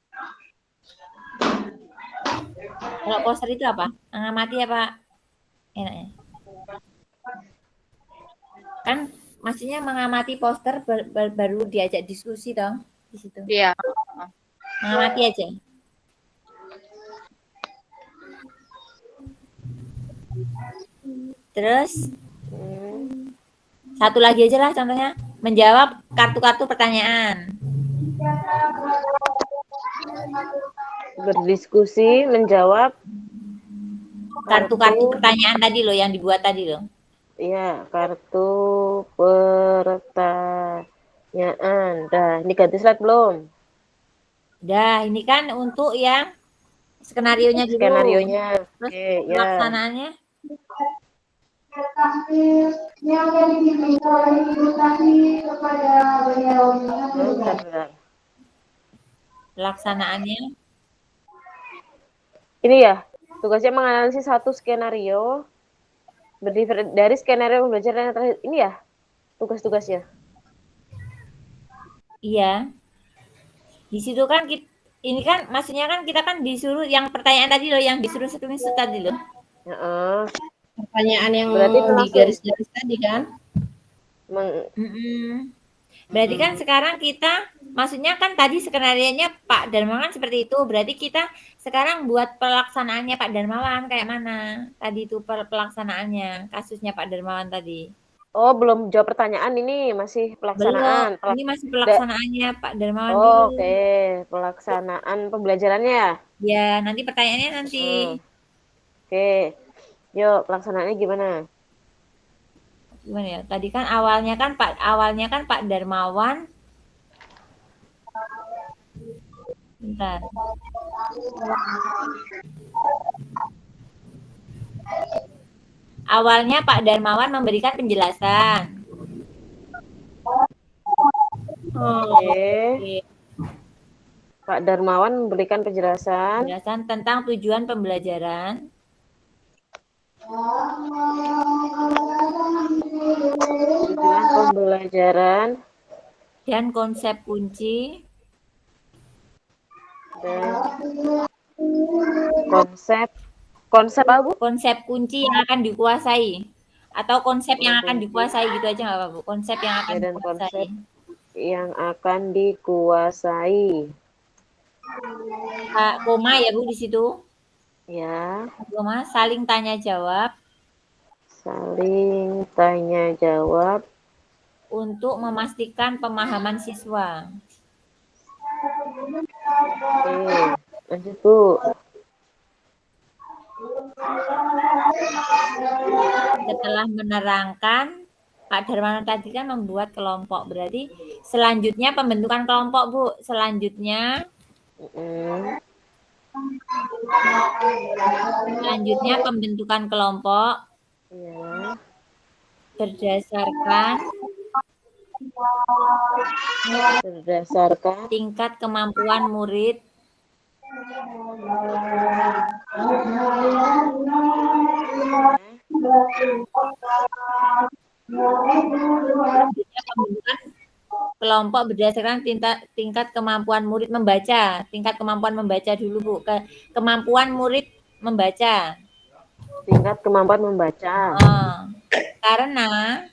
Speaker 4: Kalau poster itu apa? Mengamati apa? Enaknya. Kan maksudnya mengamati poster baru diajak diskusi dong di situ.
Speaker 2: Iya.
Speaker 4: Mengamati aja. Terus satu lagi aja lah contohnya, menjawab kartu-kartu pertanyaan.
Speaker 3: Berdiskusi, menjawab
Speaker 4: kartu-kartu pertanyaan tadi loh yang dibuat tadi loh.
Speaker 3: Iya, kartu pertanyaan. Dah, ini ganti slide belum?
Speaker 4: Udah, ini kan untuk yang skenarionya dulu.
Speaker 3: Skenarionya.
Speaker 4: Terus
Speaker 3: Oke, ya.
Speaker 4: pelaksanaannya.
Speaker 3: Bentar.
Speaker 4: Pelaksanaannya.
Speaker 3: Ini ya, tugasnya menganalisis satu skenario dari skenario pembelajaran yang terakhir. Ini ya, tugas-tugasnya.
Speaker 4: Iya. Di situ kan ini kan maksudnya kan kita kan disuruh yang pertanyaan tadi loh, yang disuruh screenshot tadi loh.
Speaker 5: Pertanyaan yang
Speaker 3: berarti
Speaker 5: di garis-garis tadi kan?
Speaker 4: Berarti kan sekarang kita, maksudnya kan tadi skenarionya Pak Darmawan seperti itu, berarti kita sekarang buat pelaksanaannya Pak Darmawan kayak mana? Tadi itu pelaksanaannya, kasusnya Pak Darmawan tadi.
Speaker 3: Oh, belum jawab pertanyaan ini, masih pelaksanaan.
Speaker 4: Belum, ini masih pelaksanaannya Pak Darmawan dulu.
Speaker 3: Oke, pelaksanaan pembelajarannya.
Speaker 4: Ya, nanti pertanyaannya nanti.
Speaker 3: Oke, yuk pelaksanaannya gimana?
Speaker 4: Gimana ya? Tadi kan awalnya kan Pak Darmawan. Bentar. Awalnya Pak Darmawan memberikan penjelasan.
Speaker 3: Oke. Pak Darmawan memberikan penjelasan
Speaker 4: Tentang tujuan pembelajaran. Dan konsep kunci.
Speaker 3: Konsep apa, Bu?
Speaker 4: Konsep kunci yang akan dikuasai. Atau konsep yang akan dikuasai gitu aja nggak apa, Bu? Konsep yang akan dikuasai.
Speaker 3: Konsep yang akan dikuasai.
Speaker 4: Koma ya, Bu, di situ.
Speaker 3: Ya.
Speaker 4: Koma, saling tanya jawab.
Speaker 3: Saling tanya jawab.
Speaker 4: Untuk memastikan pemahaman siswa.
Speaker 3: Oke, lanjut, Bu.
Speaker 4: Setelah menerangkan, Pak Darmawan tadi kan membuat kelompok. Berarti selanjutnya pembentukan kelompok, Bu. Selanjutnya Selanjutnya pembentukan kelompok
Speaker 3: Ya.
Speaker 4: berdasarkan
Speaker 3: Berdasarkan
Speaker 4: tingkat kemampuan murid selanjutnya pembentukan kelompok berdasarkan tingkat kemampuan murid membaca. Tingkat kemampuan membaca dulu, Bu. Kemampuan murid membaca.
Speaker 3: tingkat kemampuan membaca.
Speaker 4: Karena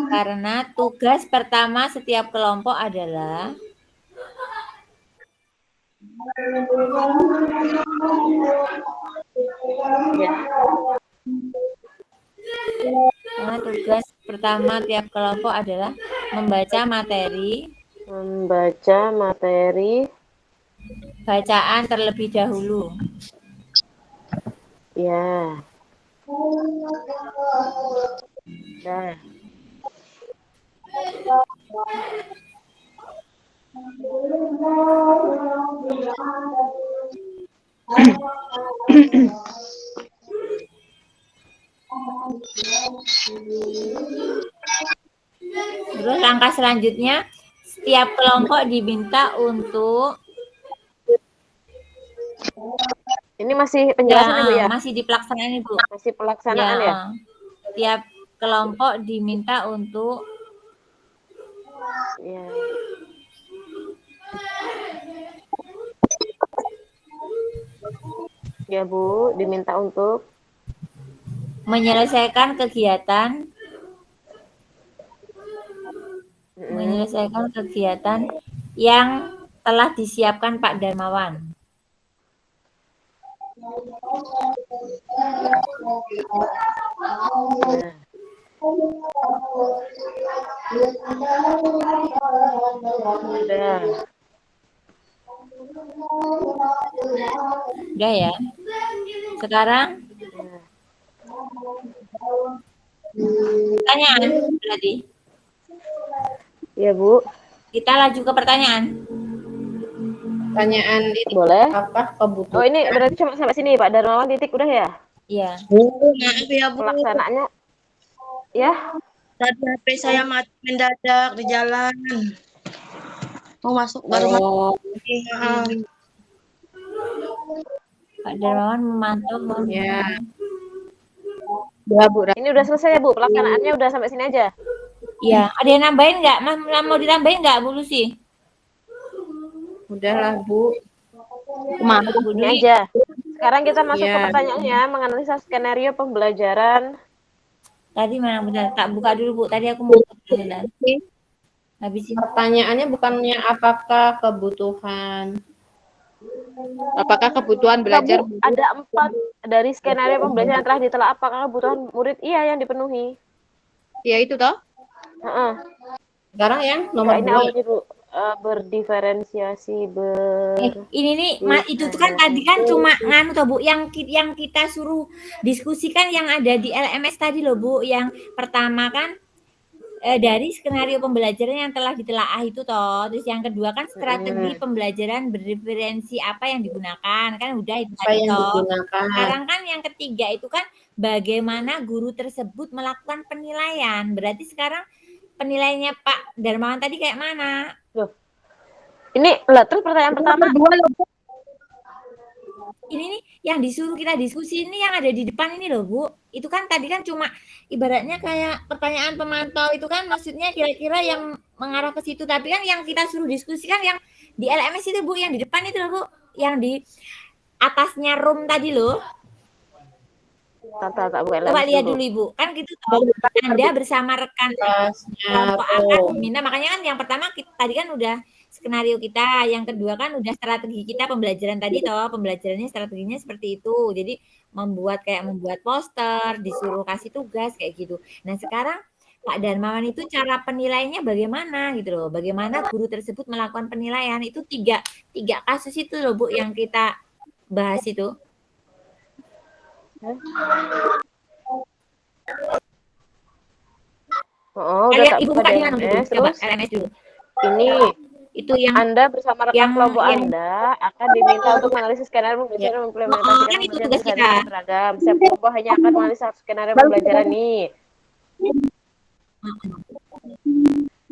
Speaker 4: Karena tugas pertama setiap kelompok adalah membaca materi bacaan terlebih dahulu.
Speaker 3: Ya. Nah.
Speaker 4: Terus langkah selanjutnya, setiap kelompok diminta untuk
Speaker 3: ini masih penjelasan ya, Bu ya?
Speaker 4: Masih di pelaksanaan, Ibu.
Speaker 3: Masih pelaksanaan ya?
Speaker 4: Tiap kelompok diminta untuk
Speaker 3: Ya, Bu, diminta untuk
Speaker 4: menyelesaikan kegiatan yang telah disiapkan Pak Darmawan. Udah ya. Sekarang pertanyaan berarti.
Speaker 3: Ya, Bu.
Speaker 4: Kita laju ke pertanyaan.
Speaker 5: Pertanyaan itu
Speaker 3: boleh.
Speaker 5: Apa kebutuhan?
Speaker 3: Oh, ini berarti cuma sampai sini, Pak Darmawan, titik udah ya?
Speaker 4: Iya.
Speaker 6: Maaf ya, Bu.
Speaker 3: Pelaksanaannya ya.
Speaker 6: Tadi HP saya mati mendadak di jalan. Mau masuk baru masuk.
Speaker 4: Pak Darmawan memantau.
Speaker 5: Ya.
Speaker 3: Ya, Bu. Ini udah selesai ya, Bu? Pelaksanaannya udah sampai sini aja?
Speaker 4: Iya. Ada yang nambahin nggak? Mau ditambahin nggak, Bu Lucy?
Speaker 5: Udahlah, Bu.
Speaker 3: Ini aja. Sekarang kita masuk ke pertanyaannya, menganalisa skenario pembelajaran.
Speaker 4: Tadi mana benar? Tak buka dulu, Bu. Tadi aku mau benar. Habisin.
Speaker 5: Pertanyaannya bukannya apakah kebutuhan belajar
Speaker 3: Bu, ada 4 dari skenario pembelajaran telah ditelaah, apakah kebutuhan murid yang dipenuhi?
Speaker 5: Ya itu toh. Sekarang yang nomor 2.
Speaker 3: Ini awalnya dulu berdiferensiasi
Speaker 4: ini nih itu tuh kan tadi kan cuma nganu toh, Bu, yang kita suruh diskusikan yang ada di LMS tadi loh, Bu. Yang pertama kan dari skenario pembelajaran yang telah ditelaah itu toh. Terus yang kedua kan strategi pembelajaran berdiferensi apa yang digunakan, kan udah itu tadi toh. Sekarang kan yang ketiga itu kan bagaimana guru tersebut melakukan penilaian. Berarti sekarang penilaiannya Pak Darmawan tadi kayak mana?
Speaker 3: Loh. Ini terus pertanyaan pertama.
Speaker 4: Ini nih yang disuruh kita diskusi ini yang ada di depan ini loh, Bu. Itu kan tadi kan cuma ibaratnya kayak pertanyaan pemantau itu kan maksudnya kira-kira yang mengarah ke situ. Tapi kan yang kita suruh diskusikan yang di LMS itu, Bu, yang di depan itu loh, Bu. Yang di atasnya room tadi loh. Coba lihat dulu, Ibu. Kan gitu Anda bersama rekan kelompok akan diminta. Makanya kan yang pertama tadi kan udah skenario kita, yang kedua kan udah strategi kita pembelajaran tadi toh, pembelajarannya strateginya seperti itu. Jadi membuat poster, disuruh kasih tugas kayak gitu. Nah, sekarang Pak Darmawan itu cara penilaiannya bagaimana gitu loh. Bagaimana guru tersebut melakukan penilaian itu tiga kasus itu loh, Bu, yang kita bahas itu.
Speaker 3: Udah
Speaker 4: Ibu buka di mana dulu? Coba LMS dulu.
Speaker 3: Ini
Speaker 4: Itu yang
Speaker 3: Anda bersama rekan kelompok
Speaker 4: yang
Speaker 3: Anda akan diminta untuk menganalisis skenario pembelajaran dan mengimplementasikan
Speaker 4: kan itu
Speaker 3: pembelajaran
Speaker 4: tugas
Speaker 3: berdasarkan
Speaker 4: kita.
Speaker 3: yang beragam. Setiap kelompok hanya akan menganalisis satu skenario pembelajaran nih.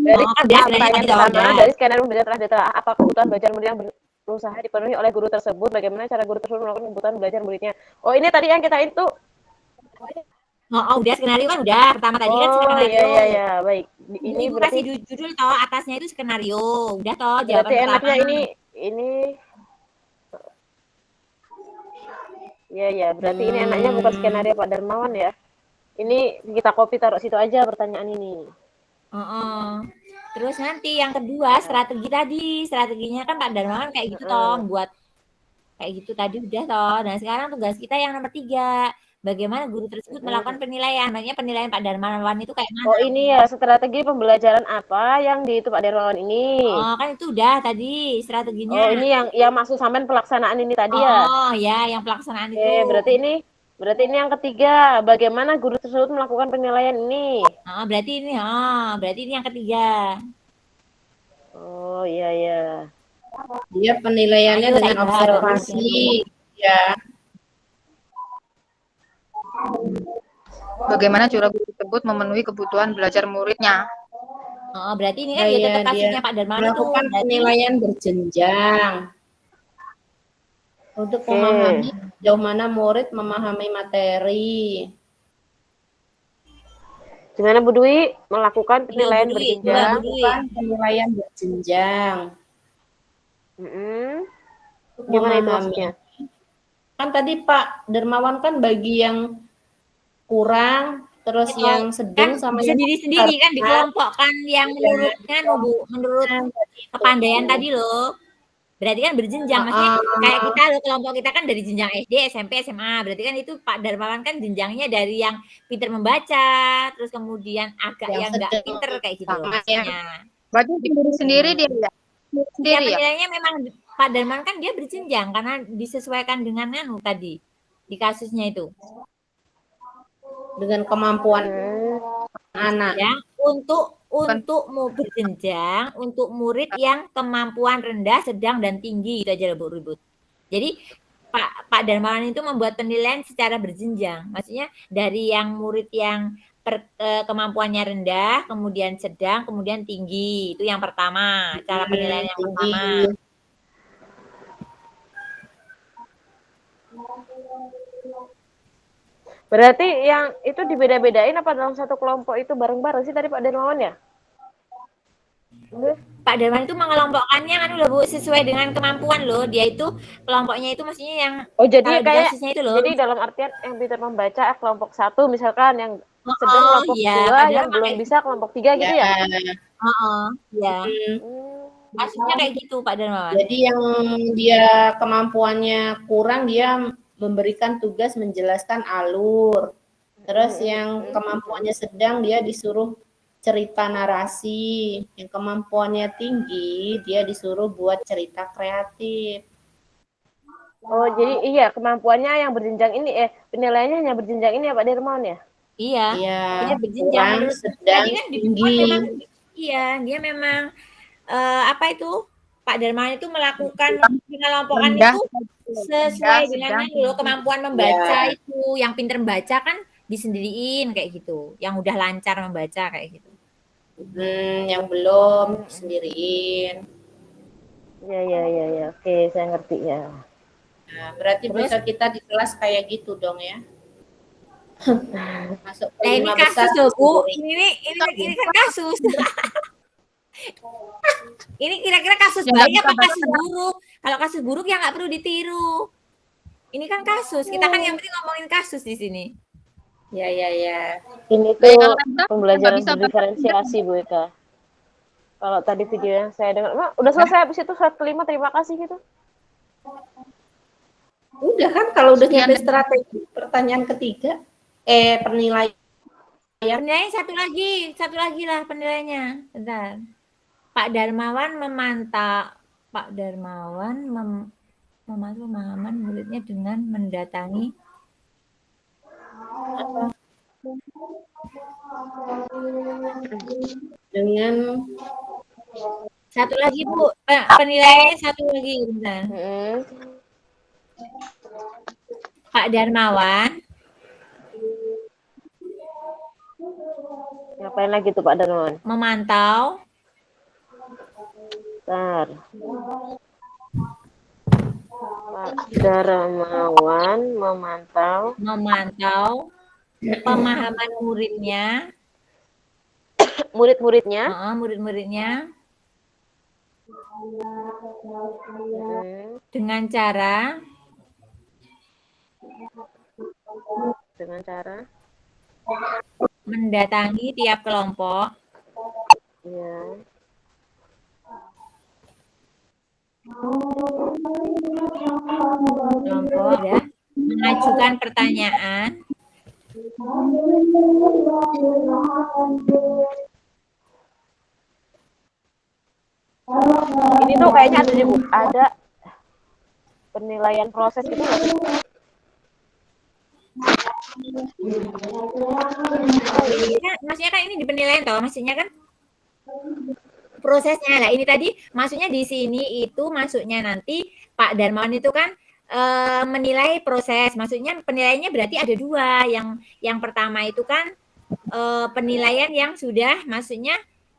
Speaker 3: Dari
Speaker 4: Kan dia sebenarnya tadi
Speaker 3: pertanyaan
Speaker 4: loh
Speaker 3: pertama,
Speaker 4: udah.
Speaker 3: dari skenario pembelajaran telah ditelah apa kebutuhan belajar murid yang berusaha dipenuhi oleh guru tersebut, bagaimana cara guru tersebut melakukan kebutuhan belajar muridnya. Oh, ini tadi yang kita itu.
Speaker 4: Udah skenario kan udah. Pertama tadi kan
Speaker 3: Oh,
Speaker 4: skenario.
Speaker 3: iya, baik. Ini
Speaker 4: Ibu
Speaker 3: berarti
Speaker 4: kasih judul toh, atasnya itu skenario. Udah toh
Speaker 3: berarti
Speaker 4: jawaban pertama.
Speaker 3: enaknya ini ya, berarti ini enaknya bukan skenario Pak Darmawan ya. Ini kita copy taruh situ aja pertanyaan ini.
Speaker 4: Terus nanti yang kedua strategi tadi, strateginya kan Pak Darmawan kayak gitu toh, buat kayak gitu tadi udah toh. Nah sekarang tugas kita yang nomor 3, bagaimana guru tersebut melakukan penilaian. Maksudnya penilaian Pak Darmawan itu kayak mana?
Speaker 3: Oh ini ya strategi pembelajaran apa yang di itu Pak Darmawan ini?
Speaker 4: Kan itu udah tadi strateginya.
Speaker 3: Oh ini yang maksud sampean pelaksanaan ini tadi ya?
Speaker 4: Ya yang pelaksanaan
Speaker 3: Oke,
Speaker 4: itu.
Speaker 3: berarti ini yang ketiga. Bagaimana guru tersebut melakukan penilaian ini?
Speaker 4: Berarti ini yang ketiga.
Speaker 3: Oh iya.
Speaker 5: Dia penilaiannya
Speaker 4: Ayo,
Speaker 5: dengan
Speaker 4: saya
Speaker 5: observasi, ya.
Speaker 2: Bagaimana cara guru tersebut memenuhi kebutuhan belajar muridnya?
Speaker 4: Berarti ini kan dia tetap kasusnya Pak Darmawan itu.
Speaker 5: Melakukan penilaian berjenjang untuk memahami sejauh mana murid memahami materi.
Speaker 3: Gimana Bu Dwi melakukan penilaian berjenjang?
Speaker 5: Melakukan penilaian berjenjang.
Speaker 3: Gimana itu maksudnya?
Speaker 5: Kan tadi Pak Darmawan kan bagi yang kurang, terus yang sedang
Speaker 4: kan
Speaker 5: sama yang
Speaker 4: sendiri kan dikelompokkan yang menurut kepandaian tadi loh. Berarti kan berjenjang, maksudnya kayak kita loh, kelompok kita kan dari jenjang SD, SMP, SMA. Berarti kan itu Pak Darmawan kan jenjangnya dari yang pinter membaca, terus kemudian agak yang nggak pinter kayak gitu loh maksudnya.
Speaker 2: Berarti sendiri dia ya?
Speaker 4: Sendiri ya? Penilaiannya memang Pak Darmawan kan dia berjenjang karena disesuaikan dengan tadi di kasusnya itu.
Speaker 5: Dengan kemampuan anak.
Speaker 4: Ya, untuk mau berjenjang untuk murid yang kemampuan rendah, sedang dan tinggi itu aja Bu Ribut. Jadi Pak Darmawan itu membuat penilaian secara berjenjang. Maksudnya dari yang murid yang kemampuannya rendah, kemudian sedang, kemudian tinggi. Itu yang pertama, cara penilaian yang pertama.
Speaker 3: Berarti yang itu dibeda-bedain apa dalam satu kelompok itu bareng-bareng sih tadi Pak Darmawan ya?
Speaker 4: Pak Darmawan itu mengelompokkannya kan udah Bu sesuai dengan kemampuan loh. Dia itu kelompoknya itu maksudnya yang
Speaker 3: jadi kayak
Speaker 4: itu loh.
Speaker 3: Jadi dalam artian yang pintar membaca kelompok 1 misalkan, yang sedang kelompok 2, yang belum bisa kelompok 3 gitu ya?
Speaker 4: Ya. Maksudnya kayak gitu Pak Darmawan.
Speaker 5: Jadi yang dia kemampuannya kurang dia memberikan tugas menjelaskan alur. Terus yang kemampuannya sedang dia disuruh cerita narasi. Yang kemampuannya tinggi dia disuruh buat cerita kreatif.
Speaker 3: Oh, jadi iya kemampuannya yang berjenjang ini penilaiannya hanya berjenjang ini ya Pak Darmawan ya?
Speaker 4: Iya. Dia berjenjang menurut
Speaker 5: sedang,
Speaker 4: kan
Speaker 5: tinggi.
Speaker 4: Dia memang apa itu Pak Darmawan itu melakukan pengelompokan itu sesuai dengan kemampuan membaca itu. Yang pintar membaca kan disendiriin kayak gitu. Yang udah lancar membaca kayak gitu.
Speaker 5: Yang belum sendiriin.
Speaker 3: Ya. Oke, saya ngerti ya.
Speaker 5: Nah, berarti bisa kita di kelas kayak gitu dong ya. Masuk ke
Speaker 4: ini kasus loh Bu. Ini kan kasus. Ini kira-kira kasus baik apa kasus buruk? Kalau kasus buruk ya nggak perlu ditiru. Ini kan kasus. Kita kan yang penting ngomongin kasus di sini.
Speaker 5: Ya.
Speaker 3: Ini tuh pembelajaran berdiferensiasi Bu Eka. Kalau tadi video yang saya dengar, udah selesai habis itu slide kelima, terima kasih gitu.
Speaker 5: Udah kan kalau udah nyampe strategi pertanyaan ketiga, penilaian.
Speaker 4: Penilaian satu lagi lah penilaiannya. Bentar. Pak Darmawan memantau pemahaman muridnya dengan mendatangi
Speaker 5: dengan
Speaker 4: Satu lagi Bu, penilaiannya satu lagi bentar. Pak Darmawan.
Speaker 3: Ngapain lagi tuh Pak Darmawan?
Speaker 4: Memantau.
Speaker 3: Bentar. Pak Darmawan memantau
Speaker 4: pemahaman muridnya.
Speaker 3: Murid-muridnya.
Speaker 4: Murid-muridnya. Dengan cara mendatangi tiap kelompok.
Speaker 3: Ya.
Speaker 4: Kelompok ya, mengajukan pertanyaan.
Speaker 3: Ini tuh kayaknya ada Bu, ada penilaian proses gitu nggak sih?
Speaker 4: Maksudnya kan ini di penilaian toh, maksudnya kan prosesnya lah. Ini tadi maksudnya di sini itu masuknya nanti Pak Darmawan itu kan menilai proses. Maksudnya penilaiannya berarti ada dua. Yang pertama itu kan penilaian yang sudah maksudnya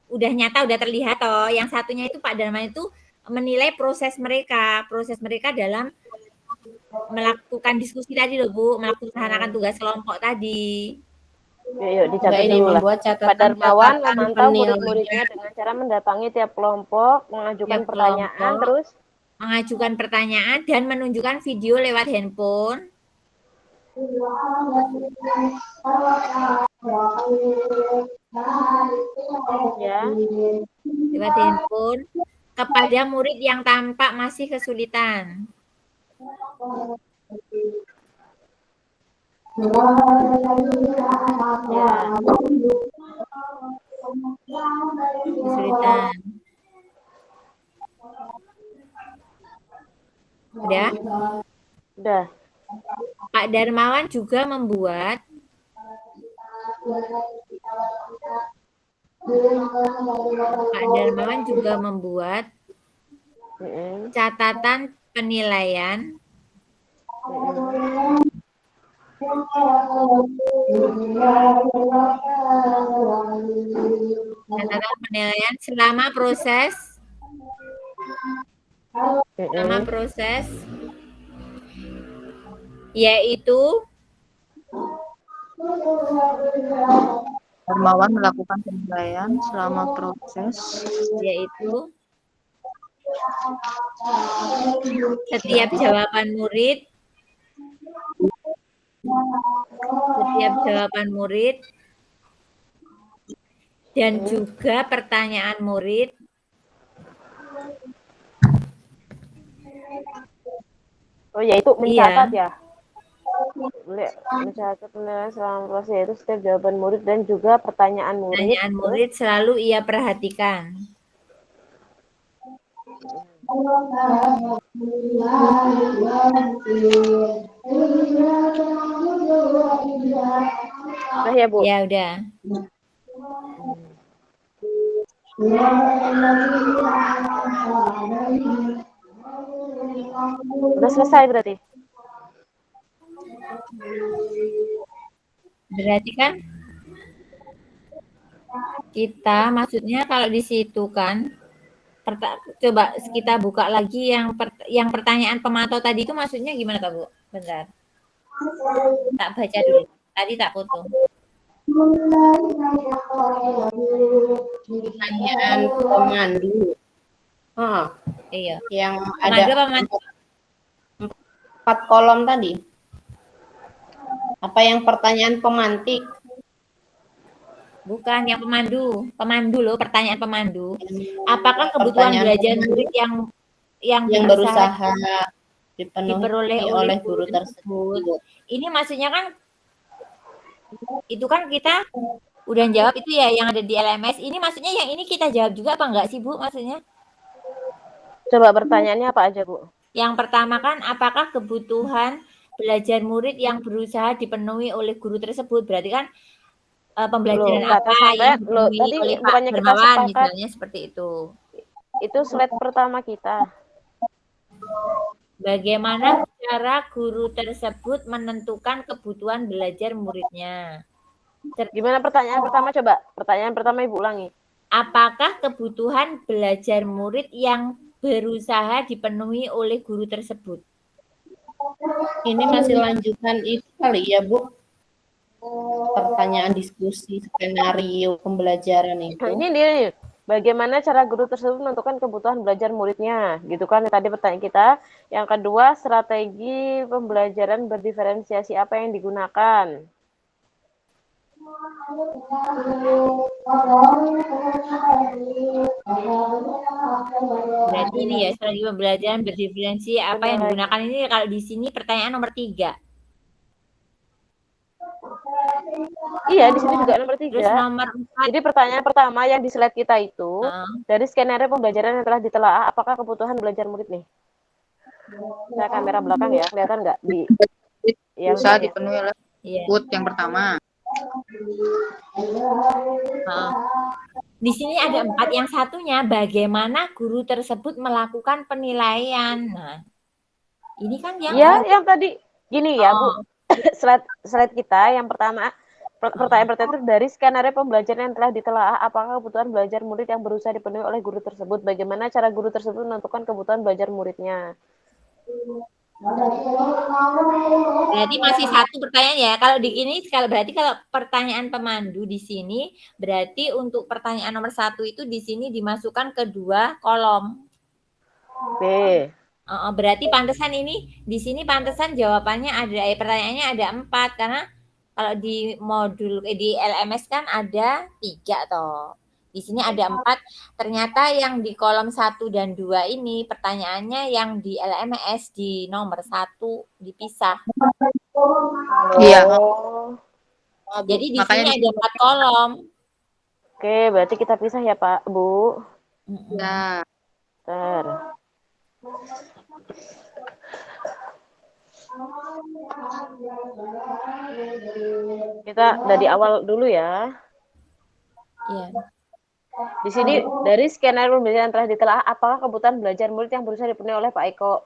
Speaker 4: udah nyata, udah terlihat toh. Yang satunya itu Pak Darmawan itu menilai proses mereka dalam melakukan diskusi tadi loh Bu, melaksanakan tugas kelompok tadi.
Speaker 3: Yuk dicatat dulu lah. Pak Darmawan memantau murid-muridnya dengan cara mendatangi tiap kelompok, mengajukan pertanyaan, terus
Speaker 4: mengajukan pertanyaan dan menunjukkan video lewat handphone.
Speaker 3: Ya.
Speaker 4: Lewat handphone kepada murid yang tampak masih kesulitan.
Speaker 3: Ya.
Speaker 4: Kesulitan. Udah?
Speaker 3: Udah.
Speaker 4: Pak Darmawan juga membuat catatan penilaian selama proses yaitu
Speaker 2: Darmawan melakukan penilaian selama proses
Speaker 4: yaitu setiap jawaban murid dan juga pertanyaan murid
Speaker 3: yaitu mencatat ya. Mencatat penilaian selama proses yaitu setiap jawaban murid dan juga pertanyaan murid.
Speaker 4: Selalu ia perhatikan.
Speaker 3: Udah ya Bu?
Speaker 4: Ya udah.
Speaker 3: Udah selesai berarti?
Speaker 4: Berarti kan kita maksudnya kalau di situ kan coba kita buka lagi yang pertanyaan pemantau tadi itu maksudnya gimana Kak Bu? Bentar. Tak baca dulu. Tadi tak foto.
Speaker 5: Pertanyaan pemandu.
Speaker 4: Iya.
Speaker 5: Yang ada 4 kolom tadi. Apa yang pertanyaan pemantik?
Speaker 4: Bukan yang pemandu loh, pertanyaan pemandu. Apakah kebutuhan belajar murid yang
Speaker 5: berusaha dipenuhi oleh guru
Speaker 4: tersebut? Ini maksudnya kan itu kan kita udah jawab itu ya yang ada di LMS. Ini maksudnya yang ini kita jawab juga apa enggak sih Bu maksudnya?
Speaker 3: Coba pertanyaannya apa aja Bu?
Speaker 4: Yang pertama kan apakah kebutuhan belajar murid yang berusaha dipenuhi oleh guru tersebut? Berarti kan pembelajaran apa yang dipenuhi oleh Pak Darmawan misalnya seperti itu.
Speaker 3: Itu slide pertama kita.
Speaker 4: Bagaimana cara guru tersebut menentukan kebutuhan belajar muridnya?
Speaker 3: Gimana pertanyaan pertama coba? Pertanyaan pertama Ibu ulangi.
Speaker 4: Apakah kebutuhan belajar murid yang berusaha dipenuhi oleh guru tersebut?
Speaker 5: Ini masih lanjutan itu kali ya, Bu. Pertanyaan diskusi skenario pembelajaran itu.
Speaker 3: Ini dia nih. Bagaimana cara guru tersebut menentukan kebutuhan belajar muridnya? Gitu kan tadi pertanyaan kita. Yang kedua, strategi pembelajaran berdiferensiasi apa yang digunakan?
Speaker 4: Berarti ini ya strategi pembelajaran berdiferensi apa yang digunakan ini kalau di sini pertanyaan nomor 3.
Speaker 3: Iya, di sini juga nomor 3.
Speaker 4: Terus nomor 4.
Speaker 3: Jadi pertanyaan pertama yang di slide kita itu, dari skenario pembelajaran yang telah ditelaah, apakah kebutuhan belajar murid nih? Saya kamera belakang ya, kelihatan nggak di yang
Speaker 7: bisa dipenuhi oleh
Speaker 4: Iya.
Speaker 7: yang pertama.
Speaker 4: Di sini ada 4. Yang satunya bagaimana guru tersebut melakukan penilaian. Nah, ini kan
Speaker 3: yang tadi gini ya Bu, slide kita yang pertama, pertanyaan pertama itu dari skenario pembelajaran yang telah ditelaah, apakah kebutuhan belajar murid yang berusaha dipenuhi oleh guru tersebut? Bagaimana cara guru tersebut menentukan kebutuhan belajar muridnya?
Speaker 4: Berarti masih satu pertanyaan ya. Kalau di ini berarti kalau pertanyaan pemandu di sini berarti untuk pertanyaan nomor 1 itu di sini dimasukkan ke 2 kolom.
Speaker 3: B.
Speaker 4: Berarti pantesan ini di sini pantesan jawabannya ada pertanyaannya ada 4 karena kalau di modul di LMS kan ada 3 toh. Di sini ada 4. Ternyata yang di kolom 1 dan 2 ini pertanyaannya yang di LMS di nomor 1 dipisah.
Speaker 7: Iya.
Speaker 4: Jadi di sini ada 4 kolom.
Speaker 3: Oke, berarti kita pisah ya Pak, Bu.
Speaker 7: Nah.
Speaker 3: Kita dari awal dulu ya.
Speaker 4: Iya.
Speaker 3: Di sini dari skenario pembelajaran telah ditelaah, apakah kebutuhan belajar murid yang berusaha dipenuhi oleh Pak Eko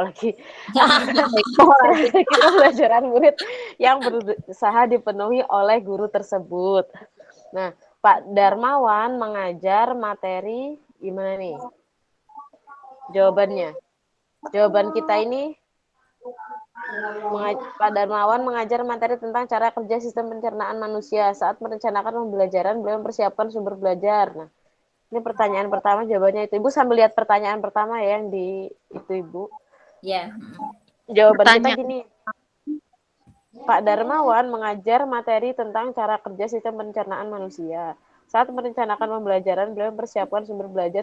Speaker 3: lagi. Kita pembelajaran murid yang berusaha dipenuhi oleh guru tersebut. Nah, Pak Darmawan mengajar materi gimana nih? Jawabannya. Jawaban kita ini Pak Darmawan mengajar materi tentang cara kerja sistem pencernaan manusia. Saat merencanakan pembelajaran, beliau mempersiapkan sumber belajar. Nah, ini pertanyaan pertama, jawabannya itu. Ibu sambil lihat pertanyaan pertama ya yang di itu Ibu.
Speaker 4: Ya.
Speaker 3: Jawaban kita gini. Pak Darmawan mengajar materi tentang cara kerja sistem pencernaan manusia. Saat merencanakan pembelajaran, beliau mempersiapkan sumber belajar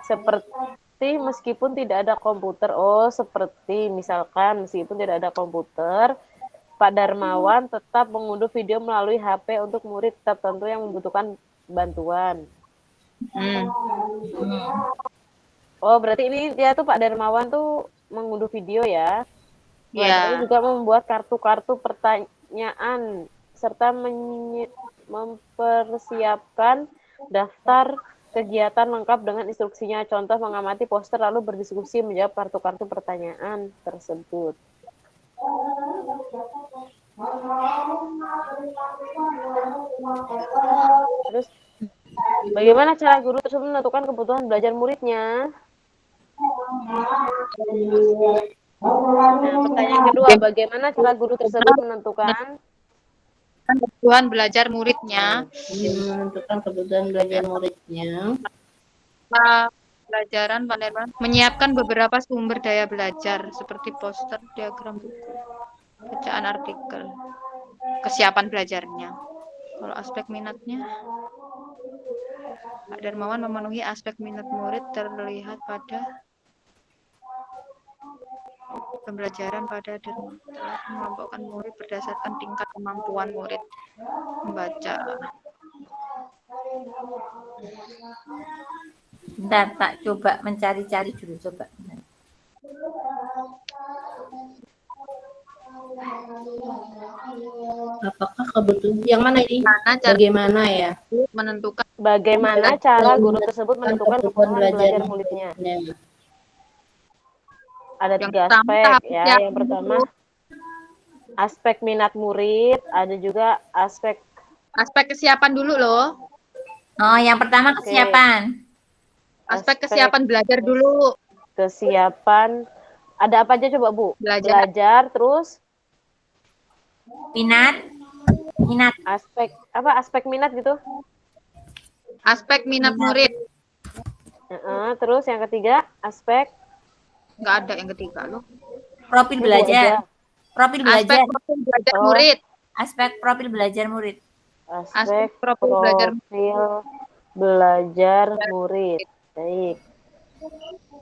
Speaker 3: seperti meskipun tidak ada komputer. Seperti misalkan meskipun tidak ada komputer, Pak Darmawan tetap mengunduh video melalui HP untuk murid tertentu yang membutuhkan bantuan. Berarti ini dia tuh Pak Darmawan tuh mengunduh video ya. Dia juga membuat kartu-kartu pertanyaan serta mempersiapkan daftar kegiatan lengkap dengan instruksinya. Contoh mengamati poster lalu berdiskusi menjawab kartu-kartu pertanyaan tersebut. Terus bagaimana cara guru tersebut menentukan kebutuhan belajar muridnya? Nah, pertanyaan kedua, bagaimana cara guru tersebut menentukan
Speaker 7: kebutuhan belajar muridnya?
Speaker 5: Menentukan kebutuhan belajar muridnya.
Speaker 7: Pelajaran Pak Darmawan menyiapkan beberapa sumber daya belajar seperti poster, diagram buku, bacaan artikel, kesiapan belajarnya. Kalau aspek minatnya, Pak Darmawan memenuhi aspek minat murid terlihat pada pembelajaran pada Darmawan telah mengelompokkan murid berdasarkan tingkat kemampuan murid membaca.
Speaker 4: Bentar, Pak, coba mencari-cari dulu, coba.
Speaker 5: Apakah kebutuhan yang mana ini?
Speaker 7: Mana cara
Speaker 5: Bagaimana ya?
Speaker 7: menentukan
Speaker 3: Bagaimana cara guru tersebut menentukan kebutuhan belajar muridnya?
Speaker 5: muridnya.
Speaker 3: Ada
Speaker 7: yang
Speaker 3: 3
Speaker 7: pertama
Speaker 3: aspek
Speaker 7: tahap
Speaker 3: ya. Yang
Speaker 7: persiapan
Speaker 3: pertama
Speaker 7: dulu.
Speaker 3: aspek minat murid, ada juga aspek
Speaker 7: Aspek kesiapan dulu loh.
Speaker 4: Oh, yang pertama
Speaker 3: Oke.
Speaker 4: kesiapan.
Speaker 7: Aspek kesiapan belajar dulu.
Speaker 3: kesiapan. Ada apa aja coba Bu?
Speaker 7: Belajar.
Speaker 3: Belajar, terus
Speaker 4: Minat.
Speaker 3: aspek apa? Aspek minat gitu.
Speaker 7: Aspek minat murid.
Speaker 3: Terus yang ketiga aspek
Speaker 7: Nggak ada yang ketiga loh.
Speaker 4: Profil
Speaker 3: ini Bu aja.
Speaker 4: belajar. Profil belajar.
Speaker 7: Aspek profil belajar
Speaker 3: Oh.
Speaker 7: murid.
Speaker 4: Aspek profil belajar murid.
Speaker 3: Aspek
Speaker 7: profil belajar
Speaker 3: belajar murid. Baik.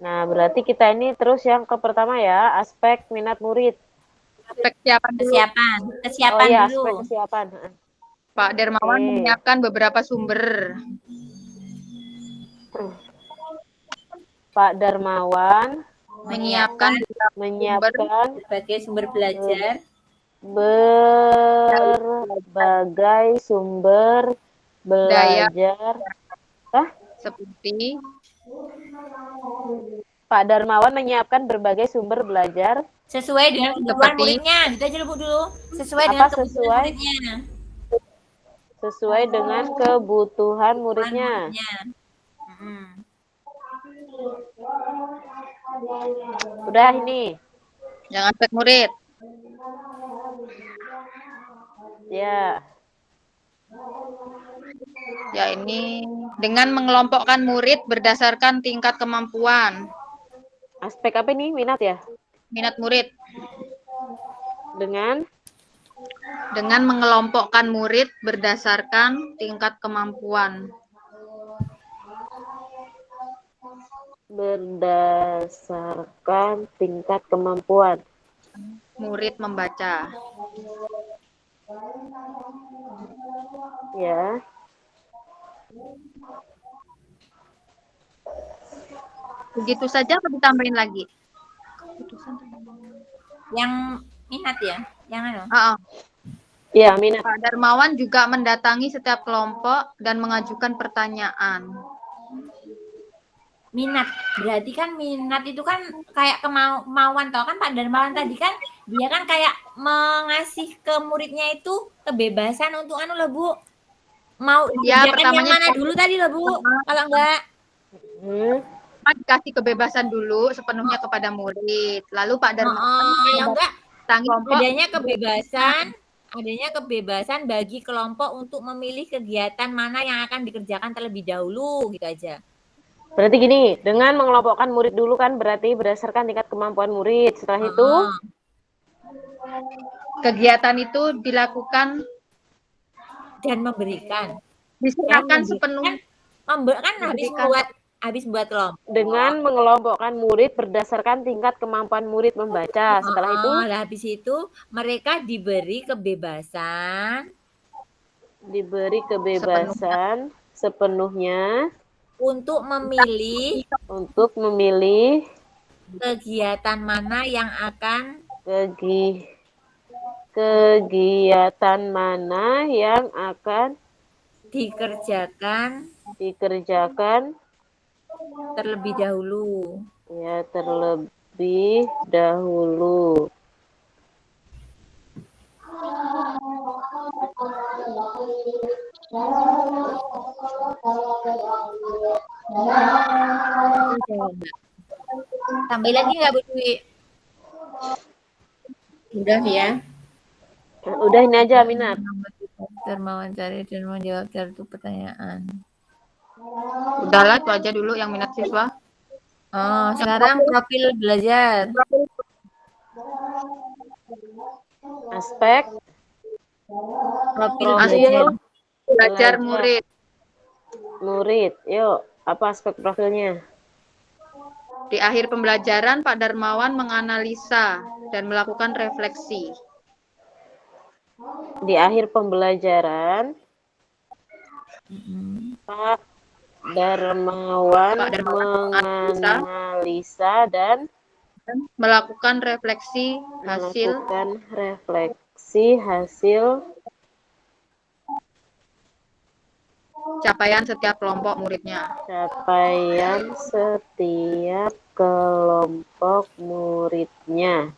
Speaker 3: Nah, berarti kita ini terus yang ke pertama ya, aspek minat murid.
Speaker 7: aspek kesiapan dulu.
Speaker 4: Kesiapan
Speaker 3: Oh iya,
Speaker 4: dulu.
Speaker 3: aspek kesiapan.
Speaker 7: Pak Dermawan
Speaker 3: Oke.
Speaker 7: menyiapkan beberapa sumber.
Speaker 3: Pak Darmawan
Speaker 7: Menyiapkan
Speaker 4: berbagai sumber belajar
Speaker 3: berbagai sumber belajar.
Speaker 7: Seperti
Speaker 3: Pak Darmawan menyiapkan berbagai sumber belajar
Speaker 4: sesuai dengan kebutuhan muridnya. Gitu aja dulu. Sesuai dengan kebutuhan muridnya.
Speaker 3: Sesuai dengan kebutuhan muridnya. Udah ini.
Speaker 7: Yang aspek murid.
Speaker 3: Ya.
Speaker 7: Ya ini dengan mengelompokkan murid berdasarkan tingkat kemampuan.
Speaker 3: Aspek apa ini? Minat ya?
Speaker 7: Minat murid.
Speaker 3: Dengan
Speaker 7: mengelompokkan murid berdasarkan tingkat kemampuan.
Speaker 3: Berdasarkan tingkat kemampuan.
Speaker 7: Murid membaca.
Speaker 3: Ya.
Speaker 7: Begitu saja atau ditambahin lagi?
Speaker 4: Yang minat ya? Yang anu?
Speaker 3: Ya, minat.
Speaker 7: Pak Darmawan juga mendatangi setiap kelompok dan mengajukan pertanyaan.
Speaker 4: Minat. Berarti kan minat itu kan kayak kemauan toh kan Pak Darmawan tadi kan dia kan kayak mengasih ke muridnya itu kebebasan untuk anu loh Bu. Mau
Speaker 7: ya,
Speaker 4: yang mana dulu tadi loh Bu? Kalau enggak
Speaker 7: dikasih kebebasan dulu sepenuhnya kepada murid. Lalu Pak Darmawan
Speaker 4: adanya kebebasan bagi kelompok untuk memilih kegiatan mana yang akan dikerjakan terlebih dahulu gitu aja.
Speaker 3: Berarti gini, dengan mengelompokkan murid dulu kan berarti berdasarkan tingkat kemampuan murid. Setelah itu
Speaker 7: kegiatan itu dilakukan
Speaker 4: dan memberikan.
Speaker 7: Diserahkan sepenuhnya.
Speaker 4: Kan habis buat kelompok.
Speaker 3: Dengan mengelompokkan murid berdasarkan tingkat kemampuan murid membaca. Setelah itu
Speaker 4: habis itu mereka diberi kebebasan
Speaker 3: sepenuhnya
Speaker 4: untuk memilih kegiatan mana yang akan
Speaker 3: dikerjakan
Speaker 4: terlebih dahulu.
Speaker 3: Ya, terlebih dahulu.
Speaker 4: Tambah lagi nggak Bu Dwi?
Speaker 5: Udah ya.
Speaker 3: Udah ini aja minat.
Speaker 4: Mewawancari dan menjawab satu pertanyaan.
Speaker 7: Udahlah itu aja dulu yang minat siswa.
Speaker 4: Sekarang profil belajar.
Speaker 3: Aspek
Speaker 4: profil
Speaker 3: belajar
Speaker 7: murid.
Speaker 3: Yuk, apa aspek profilnya?
Speaker 7: Di akhir pembelajaran, Pak Darmawan menganalisa dan melakukan refleksi.
Speaker 3: Di akhir pembelajaran, Pak Darmawan menganalisa dan
Speaker 7: Melakukan refleksi hasil
Speaker 3: Melakukan refleksi hasil
Speaker 7: capaian setiap kelompok muridnya.
Speaker 3: capaian setiap kelompok muridnya.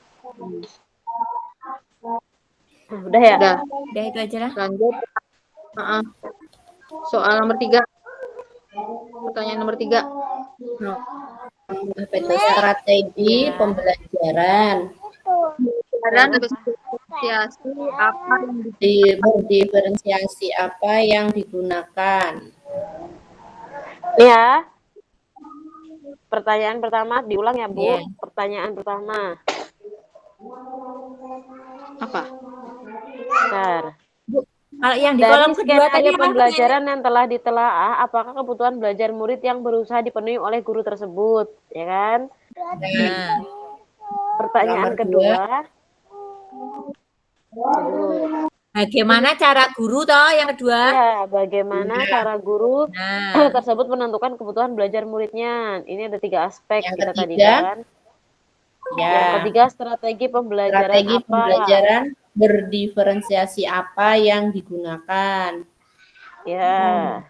Speaker 3: Udah ya?
Speaker 7: Udah,
Speaker 4: Udah itu aja lah.
Speaker 7: lanjut. Soal nomor 3. Pertanyaan nomor 3.
Speaker 5: Apa itu strategi
Speaker 4: Ya.
Speaker 5: pembelajaran
Speaker 7: Dan berdiferensiasi apa yang
Speaker 5: berdiferensiasi apa yang digunakan.
Speaker 3: Nih ya. Pertanyaan pertama diulang ya, Bu.
Speaker 4: Iya.
Speaker 3: Pertanyaan pertama.
Speaker 7: apa?
Speaker 3: Bentar.
Speaker 4: Kalau yang di
Speaker 3: Dari
Speaker 4: kolom kedua tadi
Speaker 3: skenario
Speaker 4: apa?
Speaker 3: pembelajaran yang telah ditelaah, apakah kebutuhan belajar murid yang berusaha dipenuhi oleh guru tersebut? Ya kan?
Speaker 4: Nah,
Speaker 3: Pertanyaan
Speaker 5: Nomor
Speaker 3: kedua.
Speaker 4: bagaimana cara guru toh yang kedua?
Speaker 3: Ya, bagaimana cara guru
Speaker 4: Nah,
Speaker 3: tersebut menentukan kebutuhan belajar muridnya? Ini ada 3 aspek
Speaker 5: Yang
Speaker 3: kita tadi
Speaker 5: ketiga,
Speaker 3: kan.
Speaker 5: ya,
Speaker 3: Yang ketiga, strategi pembelajaran
Speaker 5: strategi
Speaker 3: apa?
Speaker 5: pembelajaran berdiferensiasi apa yang digunakan.
Speaker 3: Ya.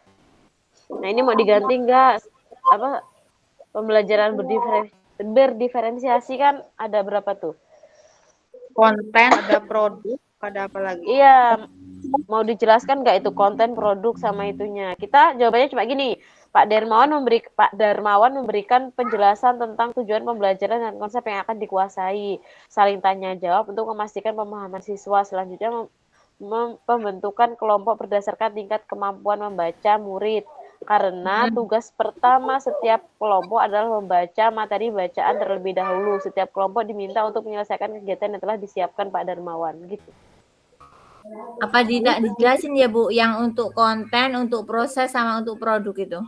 Speaker 3: Nah, ini mau diganti enggak? Apa pembelajaran berdiferensiasi kan ada berapa tuh?
Speaker 7: Konten, ada produk, ada apa lagi?
Speaker 3: Iya, mau dijelaskan nggak itu konten, produk sama itunya? Kita jawabannya cuma gini, Pak Darmawan memberikan penjelasan tentang tujuan pembelajaran dan konsep yang akan dikuasai, saling tanya jawab untuk memastikan pemahaman siswa. Selanjutnya pembentukan kelompok berdasarkan tingkat kemampuan membaca murid. Karena tugas pertama setiap kelompok adalah membaca materi bacaan terlebih dahulu. Setiap kelompok diminta untuk menyelesaikan kegiatan yang telah disiapkan Pak Darmawan. Gitu.
Speaker 4: apa dijelasin ya Bu, yang untuk konten, untuk proses, sama untuk produk itu?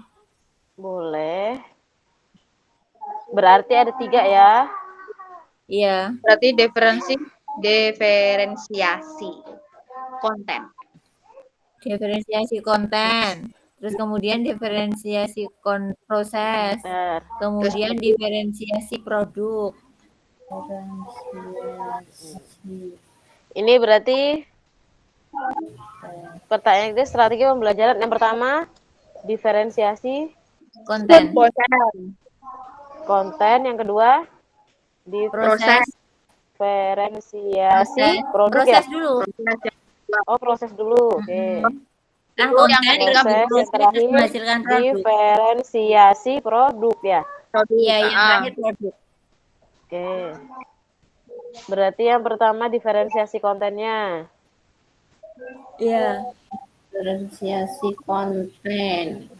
Speaker 3: Boleh. Berarti ada 3 ya.
Speaker 4: Iya.
Speaker 7: Berarti diferensiasi konten.
Speaker 4: Diferensiasi konten. Terus kemudian diferensiasi proses.
Speaker 3: Bentar.
Speaker 4: Kemudian diferensiasi produk.
Speaker 3: Ini berarti pertanyaan itu strategi pembelajaran. Yang pertama, diferensiasi
Speaker 4: Konten.
Speaker 3: konten. Yang kedua,
Speaker 4: Proses.
Speaker 3: diferensiasi produk
Speaker 4: Proses
Speaker 3: ya?
Speaker 4: dulu.
Speaker 3: Oh, proses dulu. Oke.
Speaker 4: Kan
Speaker 7: Dulu yang
Speaker 4: konten
Speaker 7: ketiga
Speaker 3: Proses yang
Speaker 4: proses
Speaker 3: terakhir,
Speaker 4: menghasilkan produk.
Speaker 3: diferensiasi produk ya?
Speaker 4: Iya, yang terakhir produk.
Speaker 3: Oke. Berarti yang pertama diferensiasi kontennya.
Speaker 4: Iya.
Speaker 5: Diferensiasi konten.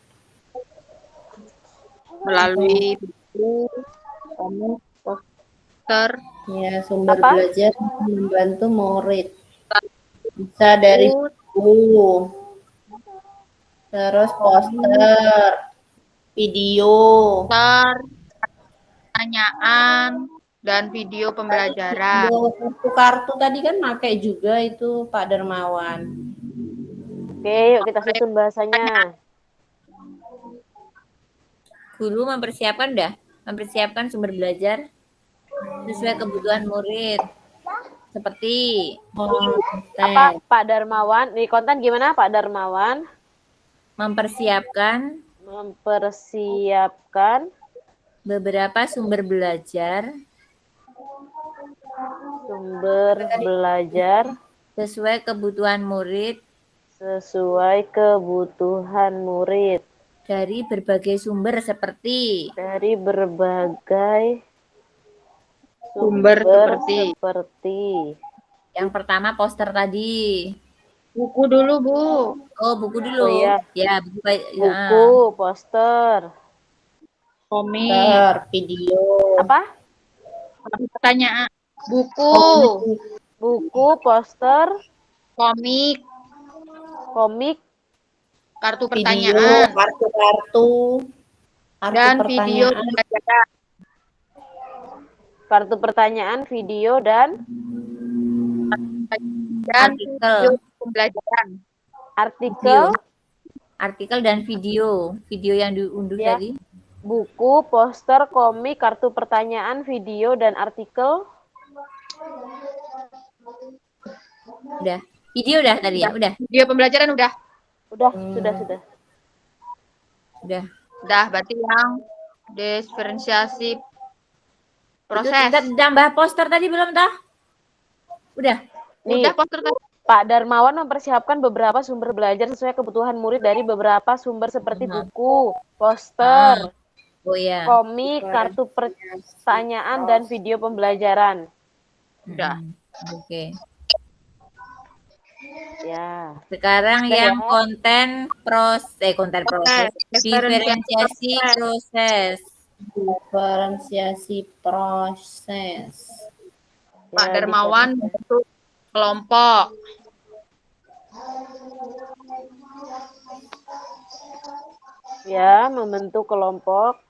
Speaker 7: Melalui buku, komik, poster,
Speaker 5: Ya, sumber
Speaker 3: Apa?
Speaker 5: belajar membantu murid. Bisa dari buku, terus poster, video.
Speaker 7: pertanyaan, dan video pembelajaran.
Speaker 5: Kartu tadi kan pakai juga itu Pak Darmawan.
Speaker 3: Oke, yuk kita susun bahasanya.
Speaker 4: Guru mempersiapkan sumber belajar sesuai kebutuhan murid. Seperti
Speaker 3: Apa Pak Darmawan? Di konten gimana Pak Darmawan?
Speaker 4: mempersiapkan beberapa sumber belajar sesuai kebutuhan murid dari berbagai sumber seperti yang pertama poster tadi.
Speaker 7: Buku dulu, Bu.
Speaker 4: Oh, buku dulu.
Speaker 3: Oh, iya.
Speaker 4: Ya,
Speaker 3: buku, poster,
Speaker 7: komik,
Speaker 5: video.
Speaker 3: Apa?
Speaker 7: Pertanyaan. Buku,
Speaker 3: poster,
Speaker 7: komik, kartu
Speaker 5: Video,
Speaker 7: pertanyaan,
Speaker 5: kartu
Speaker 7: dan video pembelajaran.
Speaker 3: kartu pertanyaan, video dan
Speaker 4: artikel.
Speaker 7: Video pembelajaran.
Speaker 3: Artikel
Speaker 4: dan video yang diunduh
Speaker 3: ya.
Speaker 4: tadi.
Speaker 3: Buku, poster, komik, kartu pertanyaan, video, dan artikel.
Speaker 4: Udah. Video udah tadi ya? Udah.
Speaker 7: Video pembelajaran udah.
Speaker 3: Sudah.
Speaker 4: Udah.
Speaker 7: Udah, berarti yang diferensiasi
Speaker 4: Itu
Speaker 7: proses.
Speaker 4: tambah poster tadi belum toh? Udah.
Speaker 3: Nih,
Speaker 7: Udah poster tadi.
Speaker 3: Pak Darmawan mempersiapkan beberapa sumber belajar sesuai kebutuhan murid dari beberapa sumber seperti buku, poster,
Speaker 4: Oh iya.
Speaker 3: komik, kartu pertanyaan, dan video pembelajaran.
Speaker 7: Udah.
Speaker 4: Oke.
Speaker 3: Ya.
Speaker 4: Sekarang
Speaker 3: Udah
Speaker 4: yang
Speaker 3: ya.
Speaker 4: konten proses, diferensiasi proses.
Speaker 5: Diferensiasi proses.
Speaker 7: Pak
Speaker 3: Ya,
Speaker 7: Darmawan bentuk kelompok.
Speaker 3: Ya, membentuk kelompok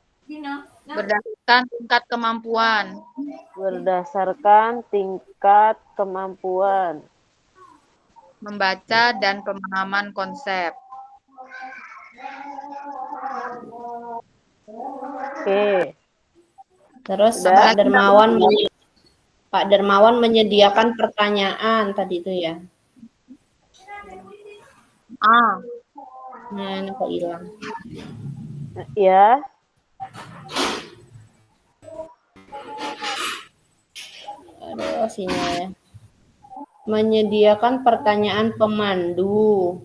Speaker 7: Berdasarkan tingkat kemampuan.
Speaker 3: berdasarkan tingkat kemampuan.
Speaker 7: Membaca dan pemahaman konsep.
Speaker 3: Oke.
Speaker 5: Terus
Speaker 3: Udah.
Speaker 5: Pak Darmawan menyediakan pertanyaan tadi itu ya. Nah, ini kok hilang.
Speaker 3: Ya.
Speaker 5: Aduh, sinyalnya. Menyediakan pertanyaan pemandu.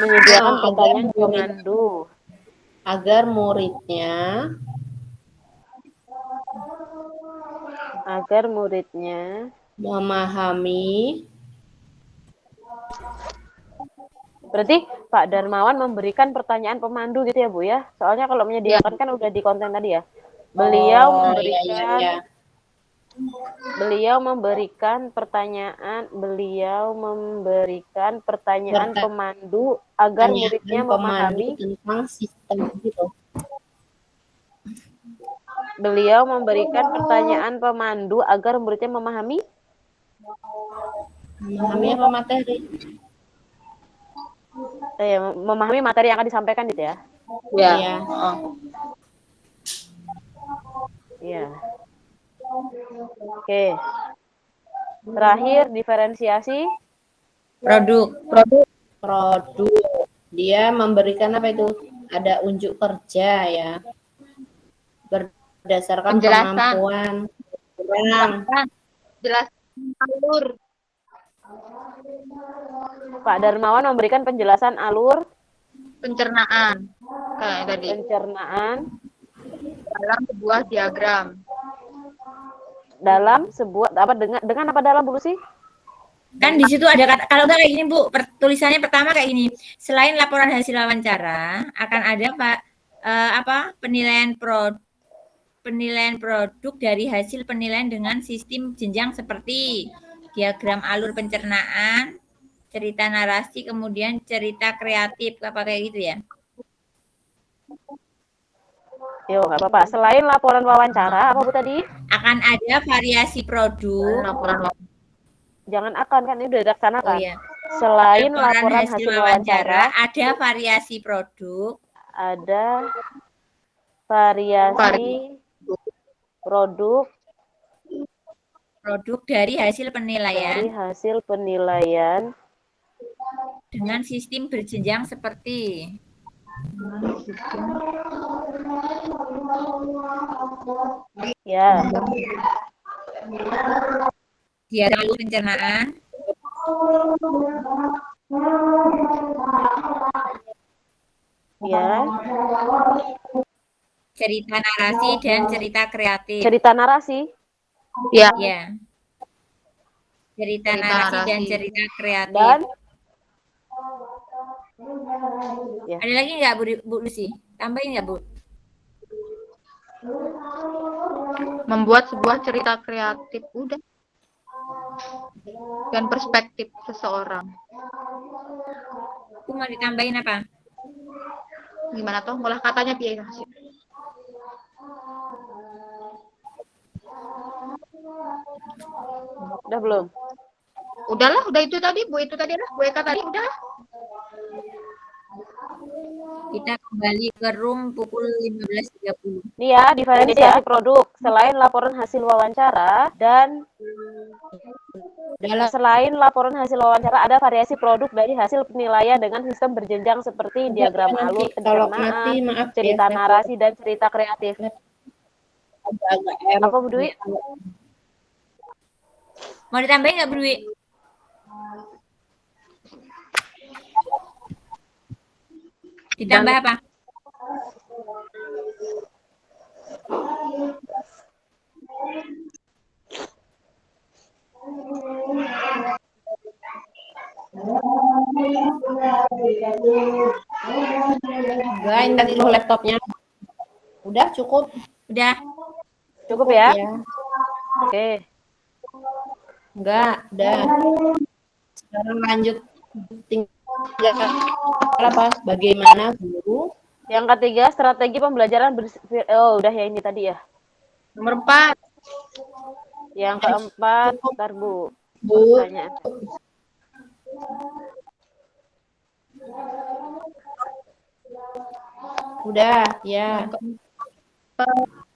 Speaker 3: Menyediakan pertanyaan pemandu.
Speaker 5: Agar muridnya memahami.
Speaker 3: Berarti Pak Darmawan memberikan pertanyaan pemandu gitu ya Bu ya? Soalnya kalau menyediakan kan udah di konten tadi ya. Beliau memberikan pemandu agar muridnya memahami.
Speaker 5: Tentang sistem gitu.
Speaker 3: Beliau memberikan pertanyaan pemandu agar muridnya memahami.
Speaker 5: Memahami apa materi?
Speaker 3: Memahami materi yang akan disampaikan gitu ya.
Speaker 5: Iya.
Speaker 3: Iya. Oke. Terakhir diferensiasi
Speaker 4: Produk.
Speaker 5: Dia memberikan apa itu? Ada unjuk kerja ya. Berdasarkan
Speaker 7: Penjelasan.
Speaker 5: kemampuan orang.
Speaker 7: Jelasan alur.
Speaker 3: Pak Darmawan memberikan penjelasan alur
Speaker 7: Pencernaan. Kayak tadi.
Speaker 3: pencernaan
Speaker 7: Dalam sebuah diagram.
Speaker 3: dalam sebuah apa dengan apa dalam dulu sih?
Speaker 4: Kan di situ ada kata, kalau enggak kayak gini Bu, tulisannya pertama kayak gini. Selain laporan hasil wawancara, akan ada penilaian produk dari hasil penilaian dengan sistem jenjang seperti diagram alur pencernaan, cerita narasi, kemudian cerita kreatif, apa kayak gitu ya?
Speaker 3: Yo, nggak apa-apa. Selain laporan wawancara, apa Bu tadi?
Speaker 4: Akan ada variasi produk.
Speaker 3: Jangan akan, kan ini udah dilaksanakan.
Speaker 4: Oh iya.
Speaker 3: Selain laporan hasil wawancara,
Speaker 4: ada variasi produk.
Speaker 3: Ada variasi produk
Speaker 4: dari hasil penilaian. Dengan sistem berjenjang seperti
Speaker 3: ya.
Speaker 4: diagram alur pencernaan.
Speaker 3: Ya.
Speaker 4: Cerita narasi dan cerita kreatif.
Speaker 3: Cerita narasi.
Speaker 7: Ya.
Speaker 4: Ya. Cerita narasi dan cerita kreatif.
Speaker 3: Dan
Speaker 4: ya. Ada lagi nggak Bu Lucy? Tambahin nggak Bu?
Speaker 7: Membuat sebuah cerita kreatif, udah. Dan perspektif seseorang.
Speaker 4: Itu mau ditambahin apa?
Speaker 7: Gimana toh? Ngolah katanya piye?
Speaker 3: Udah belum?
Speaker 7: Udahlah, udah itu tadi, Bu. Itu tadi lah, Bu Eka tadi, udah.
Speaker 4: Kita kembali ke room pukul 15.30.
Speaker 3: Nih ya, diferensiasi produk. Selain laporan hasil wawancara selain laporan hasil wawancara, ada variasi produk dari hasil penilaian dengan sistem berjenjang seperti diagram alur
Speaker 5: kalau
Speaker 3: pencernaan,
Speaker 5: mati maaf
Speaker 3: cerita
Speaker 5: ya,
Speaker 3: narasi, dan cerita kreatif.
Speaker 5: agak error.
Speaker 3: Apa Bu Dwi?
Speaker 4: Mau ditambahin nggak, Bu Dwi? Ditambah apa?
Speaker 5: Enggak, ini tadi loh laptopnya. Udah cukup.
Speaker 4: Udah.
Speaker 3: Cukup ya?
Speaker 5: Ya.
Speaker 3: Oke.
Speaker 5: Enggak, udah. Sekarang lanjut tinggal apa? Bagaimana guru?
Speaker 3: Yang ketiga, strategi pembelajaran oh, udah ya ini tadi ya.
Speaker 7: Nomor 4.
Speaker 3: Yang keempat, ntar Bu.
Speaker 5: Bu,
Speaker 3: Pertanyaan.
Speaker 5: udah, ya.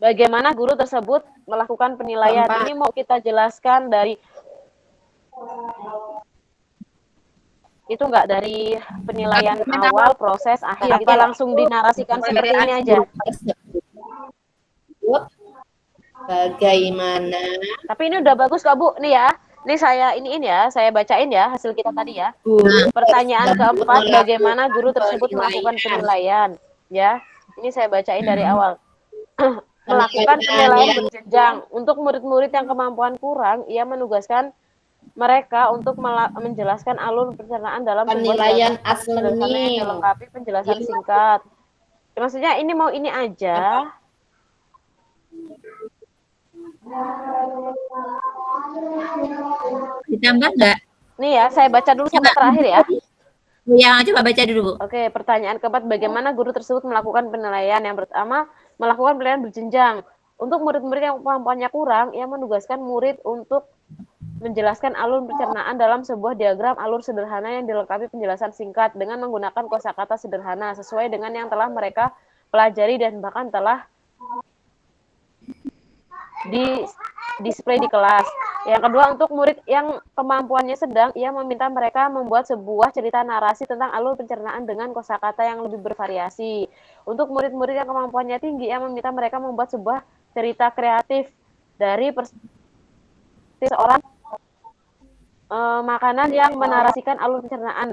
Speaker 3: Bagaimana guru tersebut melakukan penilaian?
Speaker 5: Keempat.
Speaker 3: Ini mau kita jelaskan dari itu enggak dari penilaian awal, proses, akhir. Apa langsung dinarasikan seperti ini aja?
Speaker 5: Bagaimana?
Speaker 3: Tapi ini udah bagus kok Bu. Nih ya. Ini saya iniin ya, saya bacain ya hasil kita tadi ya. Pertanyaan keempat, bagaimana guru tersebut melakukan penilaian? Ya, ini saya bacain dari awal. Melakukan penilaian berjenjang. Untuk murid-murid yang kemampuan kurang, ia menugaskan mereka untuk menjelaskan alur pencernaan dalam
Speaker 5: penilaian
Speaker 3: sebuah
Speaker 5: learning,
Speaker 3: dilengkapi penjelasan singkat. Maksudnya ini mau ini aja.
Speaker 4: Ditambah nggak?
Speaker 3: Nih ya, saya baca dulu sampai terakhir ya.
Speaker 4: Yang coba baca dulu, Bu.
Speaker 3: Oke, pertanyaan keempat, bagaimana guru tersebut melakukan penilaian? Yang pertama, melakukan penilaian berjenjang. Untuk murid-murid yang kemampuannya kurang, ia menugaskan murid untuk menjelaskan alur pencernaan dalam sebuah diagram alur sederhana yang dilengkapi penjelasan singkat dengan menggunakan kosakata sederhana sesuai dengan yang telah mereka pelajari dan bahkan telah display di kelas. Yang kedua, untuk murid yang kemampuannya sedang, ia meminta mereka membuat sebuah cerita narasi tentang alur pencernaan dengan kosakata yang lebih bervariasi. Untuk murid-murid yang kemampuannya tinggi, ia meminta mereka membuat sebuah cerita kreatif dari perspektif seorang makanan yang menarasikan alur pencernaan.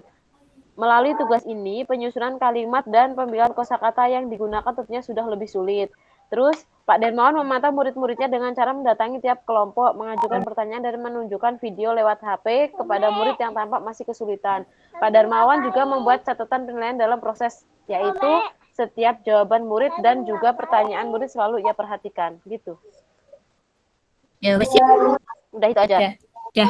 Speaker 3: Melalui tugas ini, penyusunan kalimat dan pemilihan kosakata yang digunakan tentunya sudah lebih sulit. Terus, Pak Darmawan memantau murid-muridnya dengan cara mendatangi tiap kelompok, mengajukan pertanyaan dan menunjukkan video lewat HP kepada murid yang tampak masih kesulitan. Pak Darmawan juga membuat catatan penilaian dalam proses, yaitu setiap jawaban murid dan juga pertanyaan murid selalu ia perhatikan. Gitu.
Speaker 4: Ya, siap.
Speaker 3: Udah itu aja.
Speaker 4: Ya.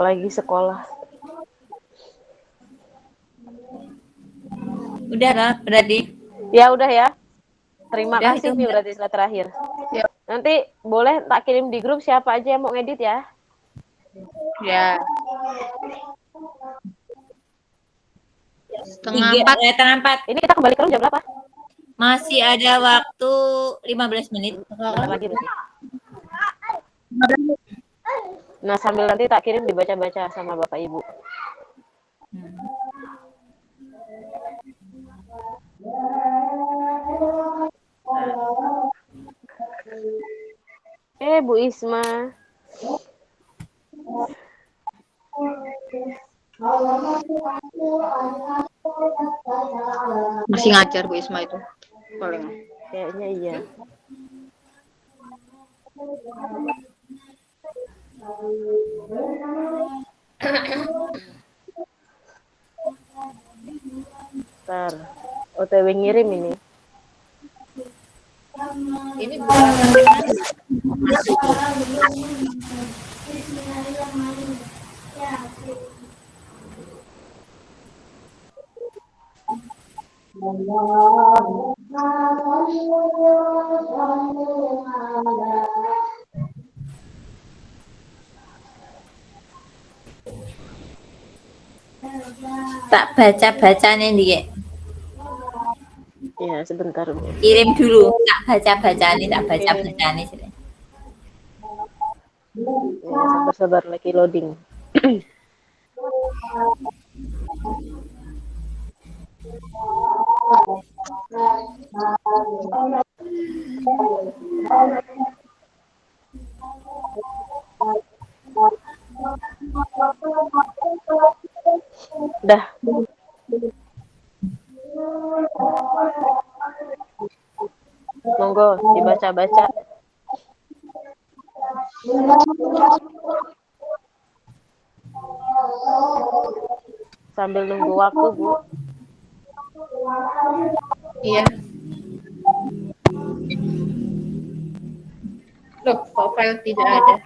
Speaker 3: Lagi sekolah.
Speaker 4: Udah lah, berarti.
Speaker 3: Ya udah ya. Terima
Speaker 4: Udah,
Speaker 3: kasih
Speaker 4: itu
Speaker 3: nih berarti setelah terakhir.
Speaker 7: Ya.
Speaker 3: Nanti boleh tak kirim di grup siapa aja yang mau ngedit ya.
Speaker 7: Ya. Setengah 4.
Speaker 3: Ini kita kembali ke room jam berapa?
Speaker 4: Masih ada waktu 15 menit.
Speaker 3: Bentar lagi berarti. Nah, sambil nanti tak kirim dibaca-baca sama Bapak Ibu. Bu Isma.
Speaker 7: Masih ngajar Bu Isma itu. Paling.
Speaker 3: Kayaknya iya. Ntar, OTW ngirim ini.
Speaker 5: Ini bukan
Speaker 4: Tak baca-bacanya dia.
Speaker 3: Ya, sebentar, Bu.
Speaker 4: Kirim dulu. Tak baca-bacanya, tak baca-bacanya.
Speaker 3: Ya, sabar-sabar lagi loading. Dah. Monggo dibaca-baca. Sambil nunggu waktu, Bu.
Speaker 5: Iya. Loh, kok file tidak ada? Ada.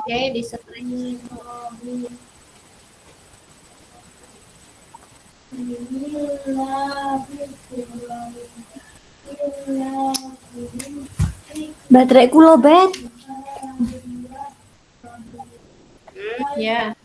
Speaker 5: Oke, di screen.
Speaker 4: Baterai ku lobet.
Speaker 5: Ya.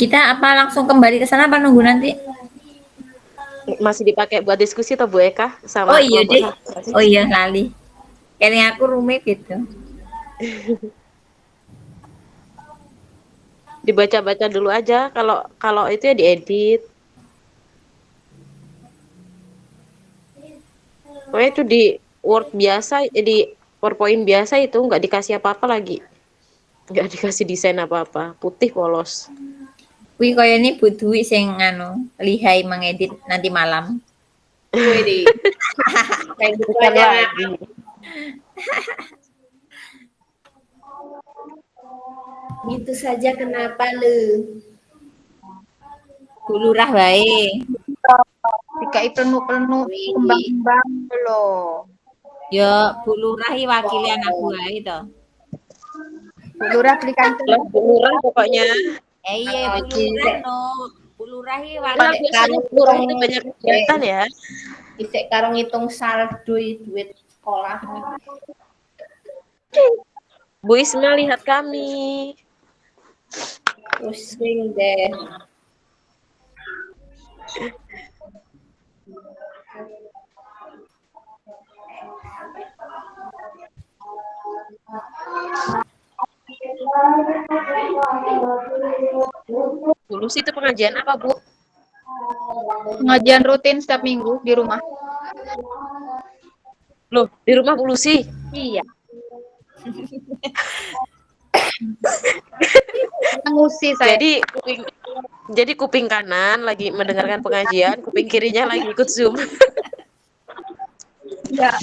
Speaker 4: Kita apa langsung kembali ke sana apa nunggu nanti?
Speaker 3: Masih dipakai buat diskusi atau Bu Eka sama
Speaker 4: Oh iya
Speaker 3: kelompok
Speaker 4: deh.
Speaker 3: sahabat?
Speaker 4: Oh iya lali. Kayaknya aku rumit gitu.
Speaker 3: Dibaca-baca dulu aja. Kalau kalau itu ya diedit. Pokoknya itu di Word biasa, di PowerPoint biasa itu nggak dikasih apa-apa lagi. Nggak dikasih desain apa-apa. Putih polos.
Speaker 4: Kuwi kayaknya Bu Dwi sing anu lihai mengedit nanti malam.
Speaker 5: Wih di. Kayak gitu
Speaker 3: Bukan
Speaker 5: aja.
Speaker 3: lagi.
Speaker 5: Gitu saja kenapa lu?
Speaker 4: Bu Lurah wae.
Speaker 7: Dikai pelnu-pelnu kembang-kembang loh.
Speaker 4: Ya Bu Lurah iki wakile anak buah to.
Speaker 7: Bu Lurah belikan
Speaker 3: Lah, murah pokoknya.
Speaker 4: Iya Bu Lurah no. Bu Lurah iki
Speaker 3: Padahal
Speaker 4: wakile
Speaker 3: biasanya murah itu banyak kegiatan ya.
Speaker 5: Isek karo ngitung saldo duit sekolah.
Speaker 3: Bu Isma lihat kami.
Speaker 5: Pusing deh.
Speaker 3: Dulu sih itu pengajian apa, Bu?
Speaker 7: pengajian rutin setiap minggu di rumah.
Speaker 3: Loh, di rumah Bu Lucy.
Speaker 7: Iya. Ngusi saya.
Speaker 3: Jadi kuping kanan lagi mendengarkan pengajian, kuping kirinya lagi ikut Zoom.
Speaker 7: Ya.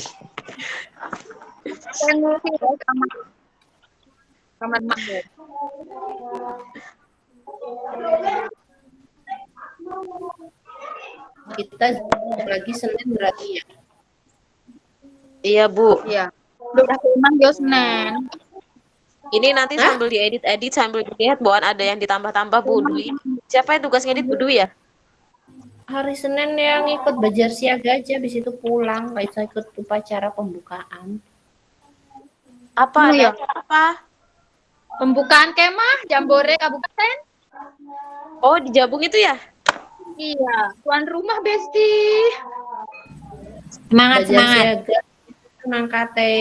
Speaker 7: Saya ngusi ya kamar mandi.
Speaker 5: Kita lagi Senin berarti ya.
Speaker 3: Iya, Bu.
Speaker 7: Iya. Udah memang yo Senin.
Speaker 3: Ini nanti sambil diedit-edit sambil dilihat bahwa ada yang ditambah-tambah Bu Dwi. Siapa yang tugas ngedit Bu Dwi ya?
Speaker 5: Hari Senin yang ikut belajar siaga aja, habis itu pulang, nggak bisa ikut upacara pembukaan.
Speaker 3: Apa?
Speaker 7: Oh, iya.
Speaker 3: Ada apa?
Speaker 7: Pembukaan kemah Jambore Kabupaten.
Speaker 3: Oh, di Jabung itu ya?
Speaker 7: Iya, tuan rumah Besti.
Speaker 4: Semangat
Speaker 5: Belajar
Speaker 4: semangat.
Speaker 5: siaga, nangkate.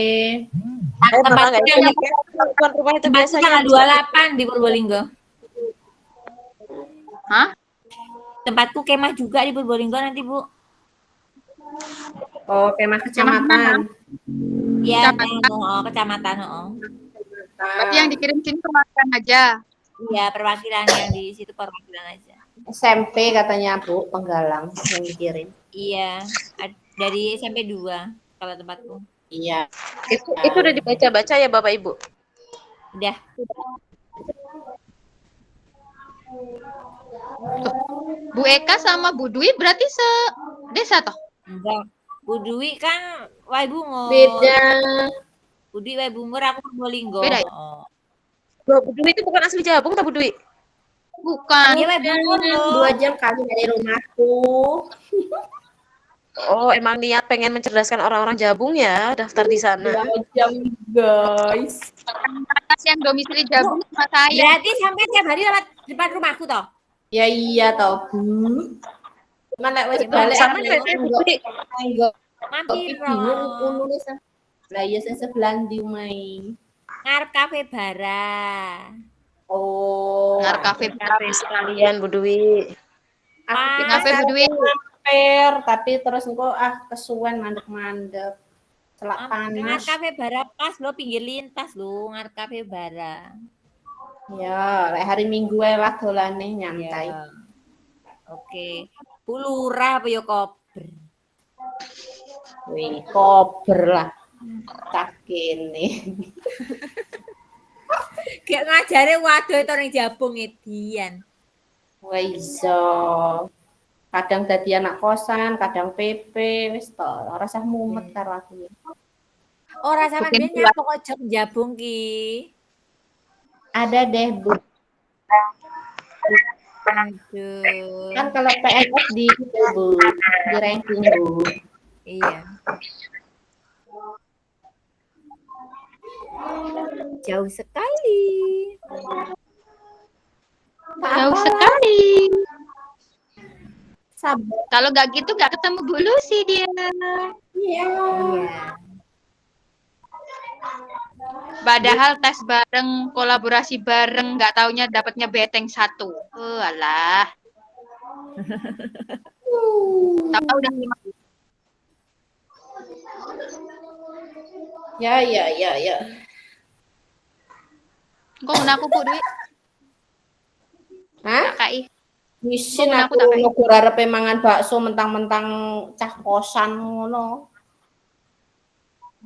Speaker 3: Pernah nggak
Speaker 4: Tempatku
Speaker 3: ikut ya? Tuan rumah itu
Speaker 4: tempatku
Speaker 3: biasanya.
Speaker 4: tanggal 28 di Purbolinggo.
Speaker 7: Hah?
Speaker 4: Tempatku kemah juga di Purbolinggo nanti, Bu.
Speaker 5: Oh, kemah kecamatan.
Speaker 4: Iya,
Speaker 7: Kecamatan.
Speaker 4: kecamatan, oh.
Speaker 7: Berarti yang dikirim sini perwakilan aja.
Speaker 4: Iya, perwakilan yang di situ perwakilan aja.
Speaker 5: SMP katanya Bu, Penggalang yang dikirim.
Speaker 4: Iya, dari SMP 2 kalau tempatku.
Speaker 5: Iya.
Speaker 3: Itu udah dibaca-baca ya Bapak Ibu?
Speaker 4: Udah.
Speaker 7: Bu Eka sama Bu Dwi berarti desa toh?
Speaker 4: Enggak. Bu Dwi kan Waibungur.
Speaker 5: Beda.
Speaker 4: Bu Dwi Waibungur, aku Purbolinggo.
Speaker 7: Beda ya?
Speaker 4: Oh.
Speaker 3: Bu Dwi itu bukan asli Jabung atau Bu Dwi?
Speaker 7: Bukan.
Speaker 4: Iya, Waibungur loh.
Speaker 5: 2 jam kali dari rumahku.
Speaker 3: Oh, emang niat pengen mencerdaskan orang-orang Jabung ya, daftar di sana.
Speaker 5: 2 jam, guys.
Speaker 7: Atas yang domisili Jabung sama saya.
Speaker 4: Berarti sampai tiap hari lewat depan rumahku toh?
Speaker 5: Ya iya toh, Bu. Mana wis balik
Speaker 3: Sama
Speaker 5: arep
Speaker 3: kayak Bu Dwi.
Speaker 5: Enggak.
Speaker 4: Mampir
Speaker 5: Bingung
Speaker 4: loh.
Speaker 5: nulis. Lah iya sing sebelah ndi main.
Speaker 4: Ngarep kafe bara.
Speaker 5: Oh.
Speaker 7: Ngarep kafe
Speaker 3: Sekalian Bu Dwi.
Speaker 5: Aku
Speaker 7: Ngapain Bu Dwi?
Speaker 5: mampir, tapi terus engko kesuwen mandek-mandek. Celak
Speaker 4: Ngarep
Speaker 5: panas.
Speaker 4: kafe bara pas lo pinggir lintas lo, ngarep kafe bara.
Speaker 5: Ya, lek hari Minggu ae lah dolane nyantai.
Speaker 4: Ya. Oke. Bu Lurah apa ya kober?
Speaker 5: Wih, kober lah. Tak kene.
Speaker 4: Gak ngajare waduh itu ning Jabung edian.
Speaker 5: Wah iso. Kadang dadi anak kosan, kadang PP, wis to, ora usah mumet karo aku.
Speaker 4: Ora sampe
Speaker 7: Bikin
Speaker 4: ben nyapa kok jog Jabung ki.
Speaker 5: Ada deh, Bu.
Speaker 4: Aduh.
Speaker 5: Kan kalau PNS di itu, Bu, di ranking, Bu.
Speaker 4: Iya. Jauh sekali.
Speaker 7: Jauh sekali.
Speaker 5: Sabar.
Speaker 7: Kalau nggak gitu nggak ketemu Bu Lucy dia.
Speaker 5: Iya.
Speaker 4: Iya.
Speaker 7: Padahal tes bareng, kolaborasi bareng, nggak taunya dapatnya beteng 1. Alah. Tahu udah 5.
Speaker 5: Ya.
Speaker 7: Kok aku Bu duit?
Speaker 5: Hah?
Speaker 7: Tak kai.
Speaker 5: Isin
Speaker 7: Kok
Speaker 5: aku
Speaker 7: tak kai.
Speaker 5: mau arepe mangan bakso mentang-mentang cah kosan ngono.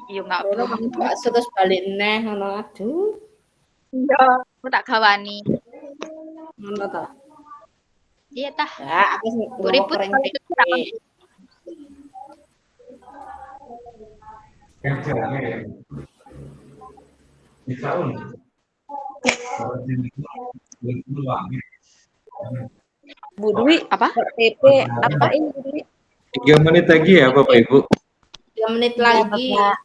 Speaker 7: Iya nggak
Speaker 5: Ngono
Speaker 7: perlu.
Speaker 5: mangan bakso terus balik neh ngono. Aduh.
Speaker 7: Iya, aku tak gawani.
Speaker 5: Ngono ta.
Speaker 7: Iya tah.
Speaker 5: Ya, aku
Speaker 7: Bu
Speaker 5: mau
Speaker 7: ribut
Speaker 5: kering
Speaker 7: kalau itu tak
Speaker 5: tempe.
Speaker 3: Bu Dwi,
Speaker 7: apa?
Speaker 3: PP apain Bu Dwi?
Speaker 1: 3 menit lagi ya Bapak Ibu.
Speaker 5: 3 menit
Speaker 4: Iya,
Speaker 5: lagi.
Speaker 4: Bapak.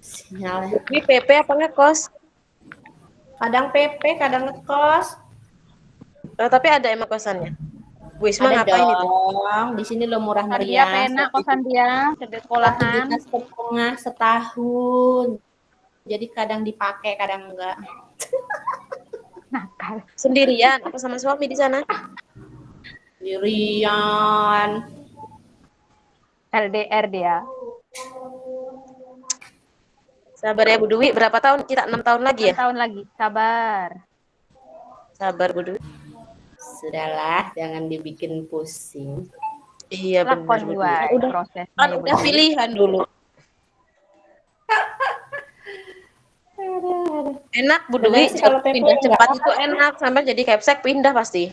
Speaker 5: Sinyalnya.
Speaker 3: Dwi PP apa ngekos?
Speaker 5: Kadang PP, kadang ngekos.
Speaker 3: Tapi ada emang kosannya. Bu Isma
Speaker 5: Ada
Speaker 3: ngapain itu?
Speaker 5: dong. Di sini lo murah
Speaker 7: Kosan dia
Speaker 5: meriah.
Speaker 7: penak, kosan dia, di sekolahan.
Speaker 5: 1,5 juta setahun. Jadi kadang dipakai, kadang enggak.
Speaker 7: Nakal.
Speaker 3: Sendirian apa sama suami di sana?
Speaker 5: Sendirian.
Speaker 7: LDR dia.
Speaker 3: Sabar ya Bu Dwi, berapa tahun kita? 6 tahun lagi ya?
Speaker 7: 6 tahun lagi, sabar.
Speaker 3: Sabar Bu Dwi.
Speaker 5: Sudahlah, jangan dibikin pusing.
Speaker 3: Iya benar
Speaker 7: Lakon
Speaker 3: Bu Dwi.
Speaker 7: wae
Speaker 3: Udah,
Speaker 7: prosesnya
Speaker 3: kan
Speaker 7: ya, Bu
Speaker 3: udah
Speaker 7: Dwi.
Speaker 3: pilihan dulu. Enak Bu Dwi,
Speaker 5: Sebenarnya sih kalau PP
Speaker 3: pindah
Speaker 5: enggak
Speaker 3: cepat
Speaker 5: apa
Speaker 3: itu enak, sampai jadi capsek pindah pasti.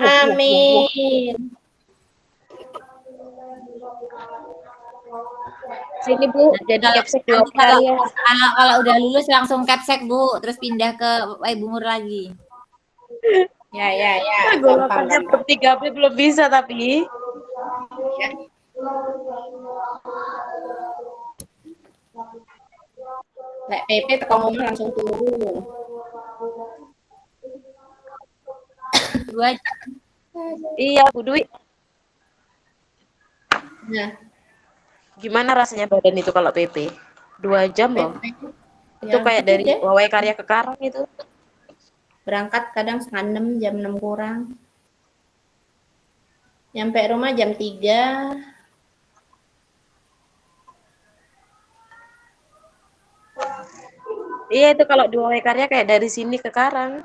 Speaker 5: Amin.
Speaker 3: Sini Bu, jadi capsek 2 kali ya.
Speaker 4: Kalau udah lulus langsung capsek Bu, terus pindah ke Ibu Nur lagi.
Speaker 5: Ya.
Speaker 3: Golakannya bertiga belum bisa tapi.
Speaker 5: Lek PP teko ngomong langsung turun.
Speaker 4: Dua
Speaker 3: Iya Bu Dwi,
Speaker 5: Nah,
Speaker 3: gimana rasanya badan itu kalau PP? 2 jam loh. Itu
Speaker 5: ya,
Speaker 3: kayak
Speaker 5: gitu
Speaker 3: dari
Speaker 5: deh.
Speaker 3: Wawai Karya ke Karang itu.
Speaker 5: Berangkat kadang setengah 6, jam 6 kurang. Nyampe rumah jam 3.
Speaker 3: Iya itu kalau di Wawai Karya kayak dari sini ke Karang.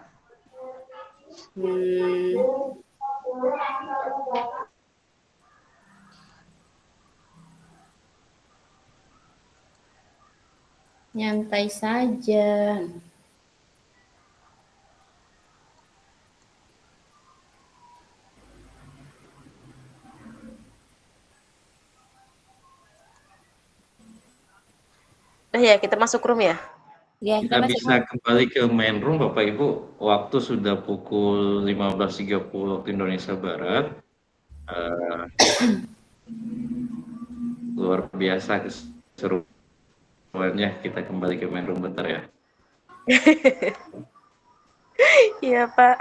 Speaker 5: Nyantai saja.
Speaker 3: Ya kita masuk room ya.
Speaker 4: Ya,
Speaker 1: Kita bisa kembali ke main room Bapak Ibu. Waktu sudah pukul 15.30 waktu Indonesia Barat. Luar biasa keseruannya. Kita kembali ke main room bentar ya.
Speaker 3: Iya Pak.